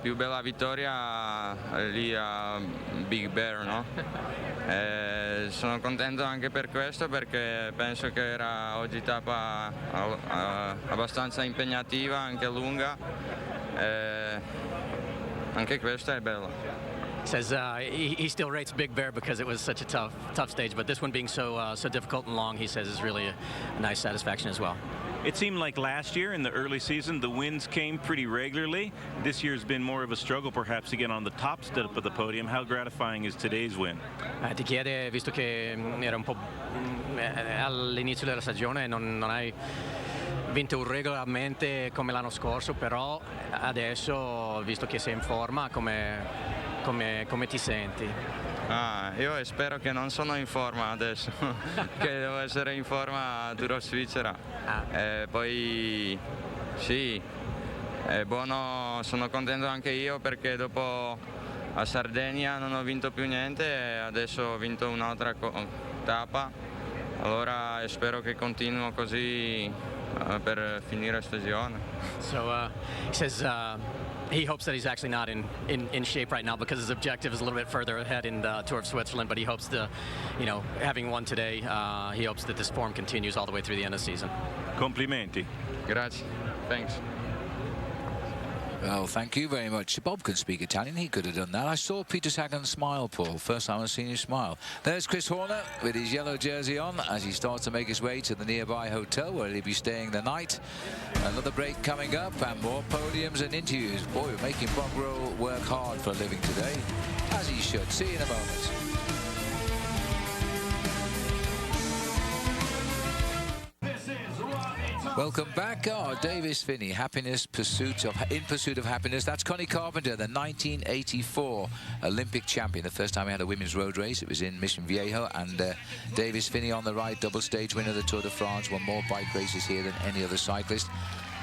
più bella vittoria lì a Big Bear, no? Sono contento anche per questo perché penso che era oggi tappa abbastanza impegnativa, anche lunga. Anche questa è bella. Says he still rates Big Bear because it was such a tough stage, but this one being so difficult and long, he says is really a nice satisfaction as well. It seemed like last year in the early season the wins came pretty regularly. This year's been more of a struggle perhaps to get on the top step of the podium. How gratifying is today's win? Ti chiede, visto che era un po' all'inizio della stagione, non hai vinto regolarmente come l'anno scorso, però adesso, visto che sei in forma, come ti senti? Io spero che non sono in forma adesso, che devo essere in forma a Tour of Svizzera. Poi sì, è buono, sono contento anche io perché dopo a Sardegna non ho vinto più niente e adesso ho vinto un'altra tappa. Allora spero che continuo così per finire stagione. So he says he hopes that he's actually not in shape right now because his objective is a little bit further ahead in the Tour of Switzerland, but he hopes to, having won today, he hopes that this form continues all the way through the end of the season. Complimenti. Grazie. Thanks. Well, thank you very much. Bob can speak Italian. He could have done that. I saw Peter Sagan smile, Paul. First time I've seen you smile. There's Chris Horner with his yellow jersey on as he starts to make his way to the nearby hotel where he'll be staying the night. Another break coming up and more podiums and interviews. Boy, we're making Bob Rowe work hard for a living today, as he should. See you in a moment. Welcome back. Davis Finney, in Pursuit of Happiness. That's Connie Carpenter, the 1984 Olympic champion. The first time we had a women's road race, it was in Mission Viejo. And Davis Finney on the right, double stage winner of the Tour de France, won more bike races here than any other cyclist.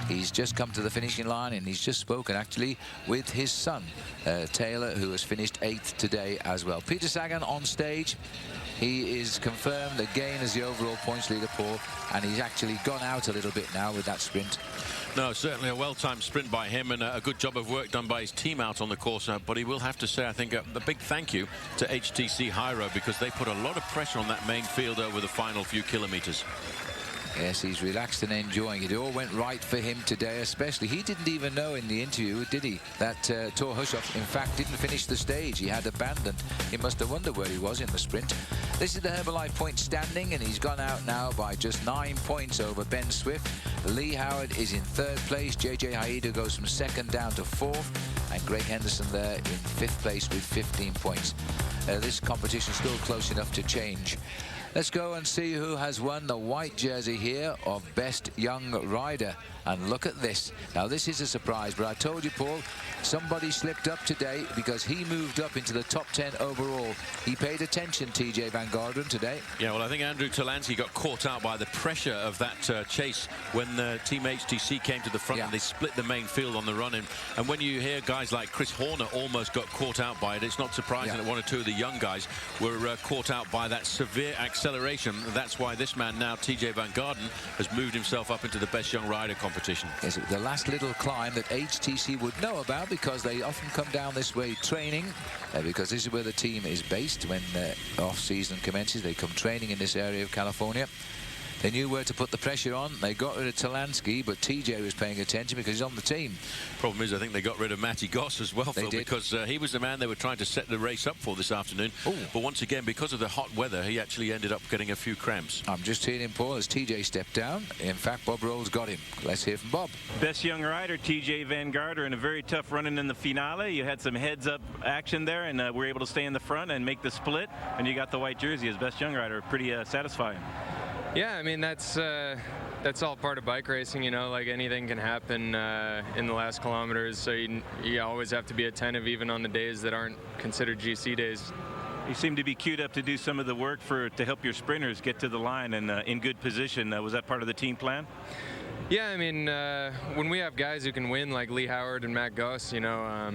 He's just come to the finishing line and he's just spoken actually with his son, Taylor, who has finished 8th today as well. Peter Sagan on stage. He is confirmed again as the overall points leader, Paul, and he's actually gone out a little bit now with that sprint. No, certainly a well-timed sprint by him and a good job of work done by his team out on the course. But he will have to say, I think, a big thank you to HTC Hyro because they put a lot of pressure on that main field over the final few kilometres. Yes, he's relaxed and enjoying it. It all went right for him today, especially. He didn't even know in the interview, did he, that Thor Hushovd, in fact, didn't finish the stage. He had abandoned. He must have wondered where he was in the sprint. This is the Herbalife point standing, and he's gone out now by just 9 points over Ben Swift. Lee Howard is in 3rd place. JJ Haida goes from 2nd down to 4th, and Greg Henderson there in 5th place with 15 points. This competition still close enough to change. Let's go and see who has won the white jersey here of Best Young Rider. And look at this. Now, this is a surprise, but I told you, Paul, somebody slipped up today because he moved up into the top 10 overall. He paid attention, TJ Van Garderen, today. Yeah, well, I think Andrew Talansky got caught out by the pressure of that chase when Team HTC came to the front and they split the main field on the run. And when you hear guys like Chris Horner almost got caught out by it, it's not surprising that 1 or 2 of the young guys were caught out by that severe acceleration. That's why this man now, TJ Van Garderen, has moved himself up into the Best Young Rider competition. Yes, the last little climb that HTC would know about because they often come down this way training because this is where the team is based when off-season commences. They come training in this area of California. They knew where to put the pressure on. They got rid of Talansky, but TJ was paying attention because he's on the team. Problem is, I think they got rid of Matty Goss as well, Phil, because he was the man they were trying to set the race up for this afternoon. Ooh. But once again, because of the hot weather, he actually ended up getting a few cramps. I'm just hearing him, Paul, as TJ stepped down. In fact, Bob Rolls got him. Let's hear from Bob. Best young rider, TJ Van Gardner, in a very tough running in the finale. You had some heads-up action there, and were able to stay in the front and make the split, and you got the white jersey as best young rider. Pretty satisfying. Yeah, I mean, that's all part of bike racing, you know, like anything can happen in the last kilometers, so you always have to be attentive even on the days that aren't considered GC days. You seem to be queued up to do some of the work to help your sprinters get to the line and in good position. Was that part of the team plan? Yeah, I mean, when we have guys who can win like Lee Howard and Matt Goss, you know,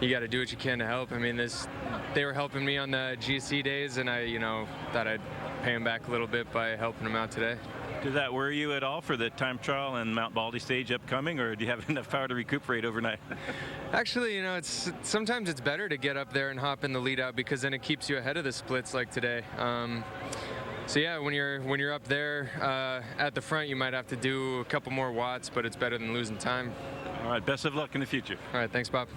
you got to do what you can to help. I mean, they were helping me on the GC days, and I, you know, thought I'd pay them back a little bit by helping them out today. Does that worry you at all for the time trial and Mount Baldy stage upcoming, or do you have enough power to recuperate overnight? Actually, you know, sometimes it's better to get up there and hop in the lead out because then it keeps you ahead of the splits like today. So yeah, when you're up there at the front, you might have to do a couple more watts, but it's better than losing time. All right, best of luck in the future. All right, thanks, Bob.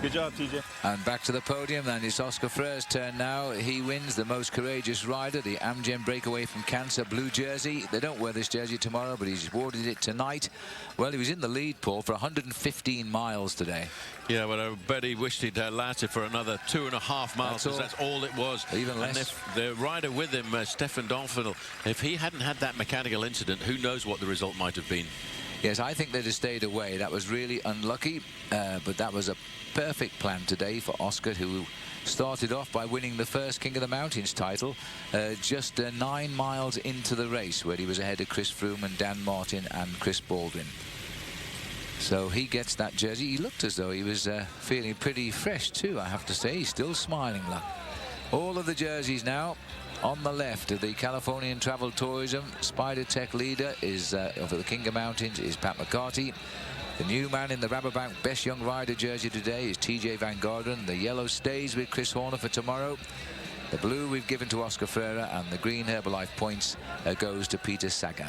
Good job, TJ. And back to the podium, and it's Oscar Frere's turn now. He wins the most courageous rider, the Amgen breakaway from cancer blue jersey. They don't wear this jersey tomorrow, but he's awarded it tonight. Well, he was in the lead, Paul, for 115 miles today. Yeah, but I bet he wished he'd lasted for another 2.5 miles, because that's all it was. Even less. And if the rider with him, Stefan Donfinel, if he hadn't had that mechanical incident, who knows what the result might have been. Yes, I think they'd have stayed away. That was really unlucky, but that was a perfect plan today for Oscar, who started off by winning the first King of the Mountains title just 9 miles into the race, where he was ahead of Chris Froome and Dan Martin and Chris Baldwin. So he gets that jersey. He looked as though he was feeling pretty fresh too, I have to say. He's still smiling. Look. All of the jerseys now. On the left of the Californian Travel Tourism, Spider Tech leader is for the King of Mountains is Pat McCarty. The new man in the Rabobank Best Young Rider jersey today is TJ Van Gardner. The yellow stays with Chris Horner for tomorrow. The blue we've given to Oscar Freire, and the green Herbalife points goes to Peter Sagan.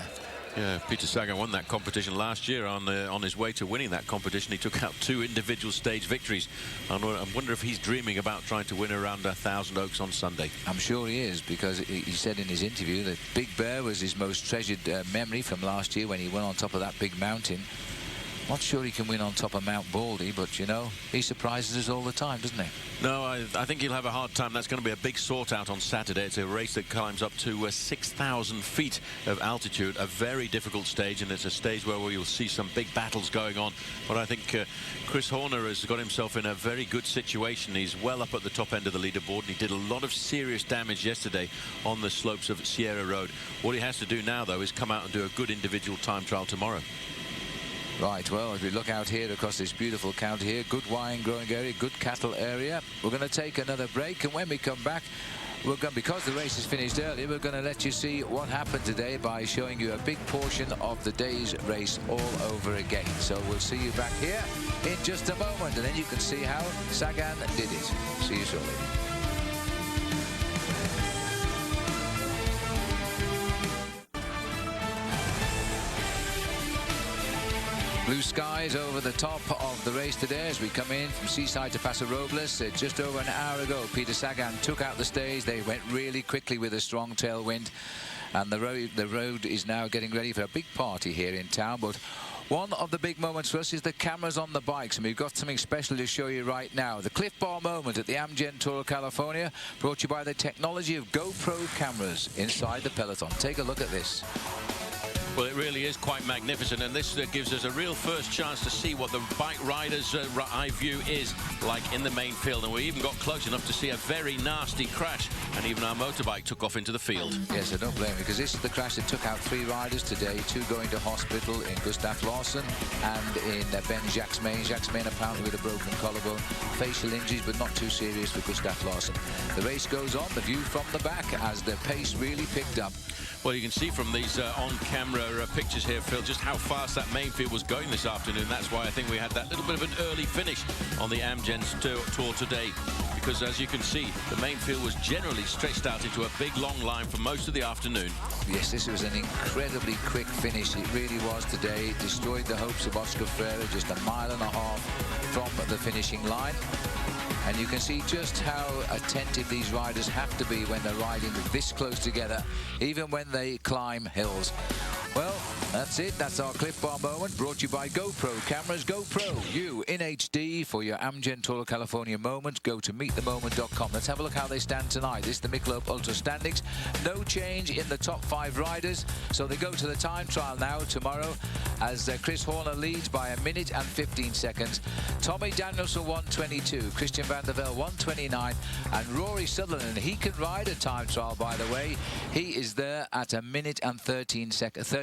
Yeah, Peter Sagan won that competition last year. On his way to winning that competition, he took out 2 individual stage victories. I wonder if he's dreaming about trying to win around 1,000 Oaks on Sunday. I'm sure he is, because he said in his interview that Big Bear was his most treasured memory from last year when he went on top of that big mountain. Not sure he can win on top of Mount Baldy, but, you know, he surprises us all the time, doesn't he? No, I think he'll have a hard time. That's going to be a big sort-out on Saturday. It's a race that climbs up to 6,000 feet of altitude, a very difficult stage, and it's a stage where you'll see some big battles going on. But I think Chris Horner has got himself in a very good situation. He's well up at the top end of the leaderboard, and he did a lot of serious damage yesterday on the slopes of Sierra Road. What he has to do now, though, is come out and do a good individual time trial tomorrow. Right, well, as we look out here across this beautiful county here, good wine growing area, good cattle area. We're going to take another break, and when we come back, we're going, because the race is finished early, we're going to let you see what happened today by showing you a big portion of the day's race all over again. So we'll see you back here in just a moment, and then you can see how Sagan did it. See you shortly. Blue skies over the top of the race today as we come in from Seaside to Paso Robles. Just over an hour ago, Peter Sagan took out the stage. They went really quickly with a strong tailwind, and the road is now getting ready for a big party here in town. But one of the big moments for us is the cameras on the bikes, and we've got something special to show you right now. The Cliff Bar moment at the Amgen Tour of California, brought to you by the technology of GoPro cameras inside the peloton. Take a look at this. Well, it really is quite magnificent, and this gives us a real first chance to see what the bike rider's eye view is like in the main field. And we even got close enough to see a very nasty crash, and even our motorbike took off into the field. Yes, I don't blame you, because this is the crash that took out 3 riders today, 2 going to hospital in Gustav Larsen and in Ben Jacques Main. Jacques Main apparently with a broken collarbone, facial injuries, but not too serious for Gustav Larsen. The race goes on, the view from the back as the pace really picked up. Well, you can see from these on-camera pictures here, Phil, just how fast that main field was going this afternoon. That's why I think we had that little bit of an early finish on the Amgen's tour today. because, as you can see, the main field was generally stretched out into a big, long line for most of the afternoon. Yes, this was an incredibly quick finish. It really was today. It destroyed the hopes of Oscar Freire, just a mile and a half from the finishing line. And you can see just how attentive these riders have to be when they're riding this close together, even when they climb hills. Well, that's it. That's our Cliff Bar moment, brought to you by GoPro Cameras. GoPro, you in HD for your Amgen Tour of California moment. Go to meetthemoment.com. Let's have a look how they stand tonight. This is the Michelob Ultra standings. No change in the top 5 riders. So they go to the time trial now tomorrow as Chris Horner leads by 1 minute and 15 seconds. Tommy Danielson 1:22, Christian van der Velde 1:29, and Rory Sutherland, he can ride a time trial, by the way. He is there at 1 minute and 30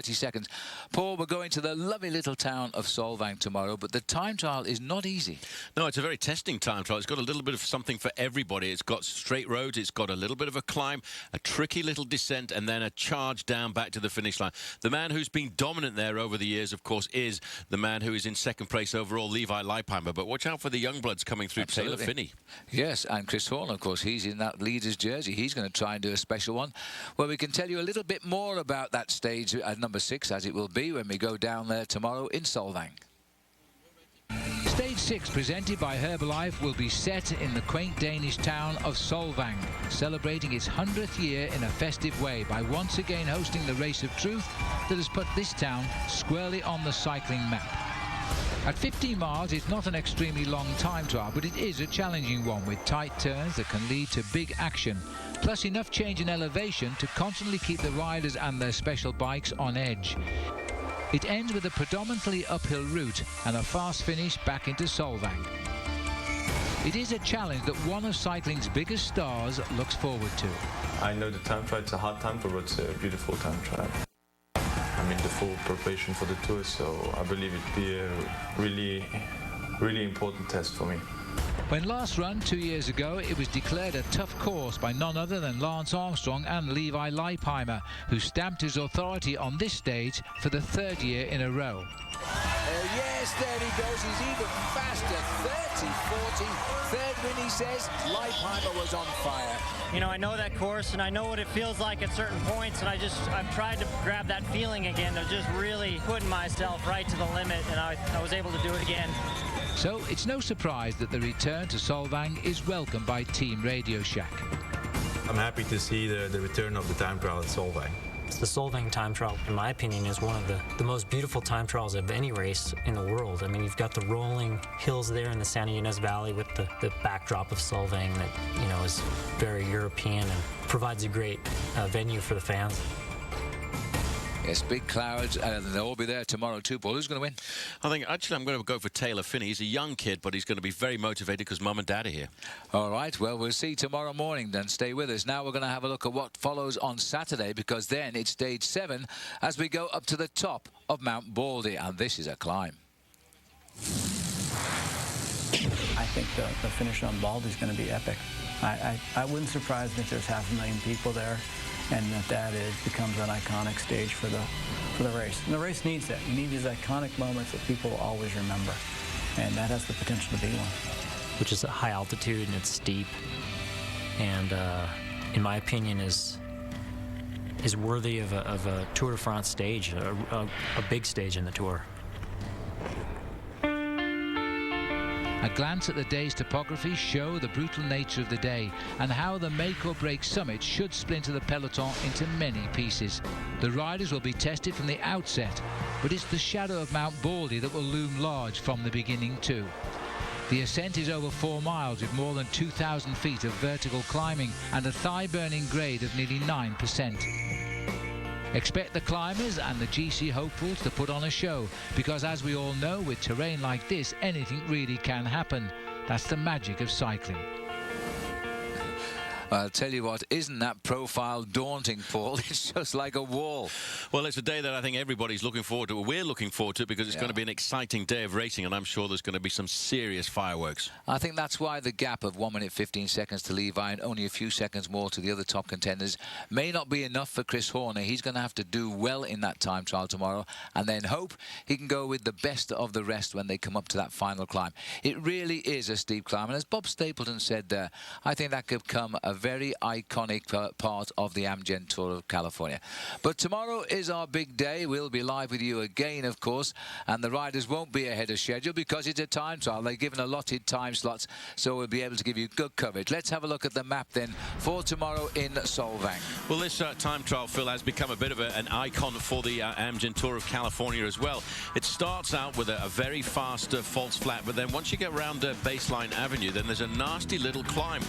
seconds. Paul, we're going to the lovely little town of Solvang tomorrow, but the time trial is not easy. No, it's a very testing time trial. It's got a little bit of something for everybody. It's got straight roads, it's got a little bit of a climb, a tricky little descent, and then a charge down back to the finish line. The man who's been dominant there over the years, of course, is the man who is in second place overall, Levi Leipheimer. But watch out for the young bloods coming through. Absolutely. Taylor Phinney. Yes, and Chris Horner, of course, he's in that leader's jersey. He's going to try and do a special one. Well, we can tell you a little bit more about that stage at number 6, as it will be when we go down there tomorrow in Solvang. Stage 6, presented by Herbalife, will be set in the quaint Danish town of Solvang, celebrating its 100th year in a festive way by once again hosting the Race of Truth that has put this town squarely on the cycling map. At 15 miles, it's not an extremely long time trial, but it is a challenging one with tight turns that can lead to big action, plus enough change in elevation to constantly keep the riders and their special bikes on edge. It ends with a predominantly uphill route and a fast finish back into Solvang. It is a challenge that one of cycling's biggest stars looks forward to. I know the time trial, it's a hard time, but it's a beautiful time trial. I'm in the full preparation for the tour, so I believe it'd be a really important test for me. When last run 2 years ago, it was declared a tough course by none other than Lance Armstrong and Levi Leipheimer, who stamped his authority on this stage for the 3rd year in a row. Yes, there he goes. He's even faster. 30-40. 3rd win, he says. Leipheimer was on fire. You know, I know that course, and I know what it feels like at certain points, and I've tried to grab that feeling again of just really putting myself right to the limit, and I was able to do it again. So it's no surprise that the return to Solvang is welcomed by Team Radio Shack. I'm happy to see the return of the time trial at Solvang. The Solvang time trial, in my opinion, is one of the most beautiful time trials of any race in the world. I mean, you've got the rolling hills there in the Santa Ynez Valley with the backdrop of Solvang that, you know, is very European and provides a great venue for the fans. Yes, big clouds, and they'll all be there tomorrow too. Paul, who's going to win? I think, actually, I'm going to go for Taylor Phinney. He's a young kid, but he's going to be very motivated because Mum and Dad are here. All right, well, we'll see tomorrow morning then. Stay with us. Now we're going to have a look at what follows on Saturday, because then it's stage 7 as we go up to the top of Mount Baldy, and this is a climb. I think the finish on Baldy is going to be epic. I wouldn't surprise me if there's 500,000 people there, and that becomes an iconic stage for the race. And the race needs that. You need these iconic moments that people will always remember, and that has the potential to be one. Which is a high altitude and it's steep, and in my opinion is worthy of a Tour de France stage, a big stage in the Tour. A glance at the day's topography show the brutal nature of the day and how the make-or-break summit should splinter the peloton into many pieces. The riders will be tested from the outset, but it's the shadow of Mount Baldy that will loom large from the beginning too. The ascent is over 4 miles with more than 2,000 feet of vertical climbing and a thigh-burning grade of nearly 9%. Expect the climbers and the GC hopefuls to put on a show, because as we all know, with terrain like this, anything really can happen. That's the magic of cycling. Well, I'll tell you what, isn't that profile daunting, Paul? It's just like a wall. Well, it's a day that I think everybody's looking forward to. We're looking forward to it because it's going to be an exciting day of racing, and I'm sure there's going to be some serious fireworks. I think that's why the gap of 1 minute 15 seconds to Levi and only a few seconds more to the other top contenders may not be enough for Chris Horner. He's going to have to do well in that time trial tomorrow and then hope he can go with the best of the rest when they come up to that final climb. It really is a steep climb, and as Bob Stapleton said there, I think that could become a very iconic part of the Amgen Tour of California. But tomorrow is our big day. We'll be live with you again, of course, and the riders won't be ahead of schedule because it's a time trial. They're given allotted time slots, so we'll be able to give you good coverage. Let's have a look at the map then for tomorrow in Solvang. Well, this time trial, Phil, has become a bit of an icon for the Amgen Tour of California as well. It starts out with a very fast false flat, but then once you get around Baseline Avenue, then there's a nasty little climb.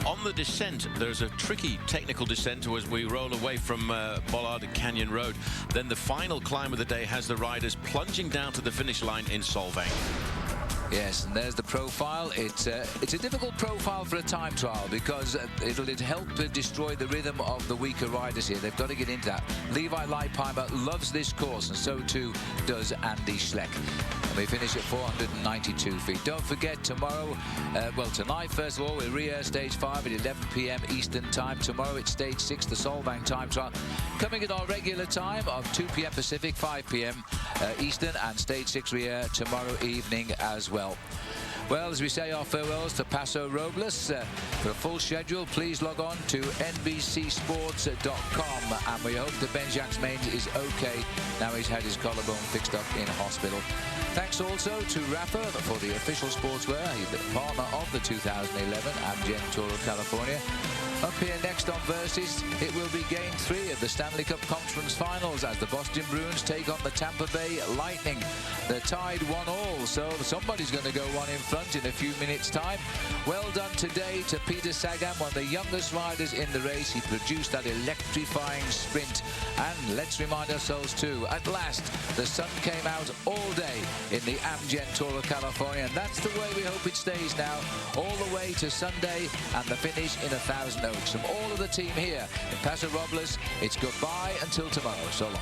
On the descent, there's a tricky technical descent as we roll away from Bollard Canyon Road. Then the final climb of the day has the riders plunging down to the finish line in Solvang. Yes, and there's the profile. It's a difficult profile for a time trial because it'll help to destroy the rhythm of the weaker riders here. They've got to get into that. Levi Leipheimer loves this course, and so too does Andy Schleck. And we finish at 492 feet. Don't forget tomorrow, well, tonight, first of all, we'll re-air Stage 5 at 11 p.m. Eastern Time. Tomorrow it's Stage 6, the Solvang time trial, coming at our regular time of 2 p.m. Pacific, 5 p.m. Eastern, and Stage 6 re-air tomorrow evening as well. Well, as we say our farewells to Paso Robles, for a full schedule, please log on to NBCSports.com, and we hope that Ben Jacques-Mains is okay now he's had his collarbone fixed up in hospital. Thanks also to Rafa for the official sportswear. He's the partner of the 2011 Amgen Tour of California. Up here next on Versus, it will be Game 3 of the Stanley Cup Conference Finals as the Boston Bruins take on the Tampa Bay Lightning. They're tied 1-1, so somebody's going to go one in front in a few minutes' time. Well done today to Peter Sagan, one of the youngest riders in the race. He produced that electrifying sprint. And let's remind ourselves too, at last, the sun came out all day in the Amgen Tour of California, and that's the way we hope it stays now, all the way to Sunday and the finish in 1,000 Oaks. From all of the team here in Paso Robles, it's goodbye until tomorrow. So long.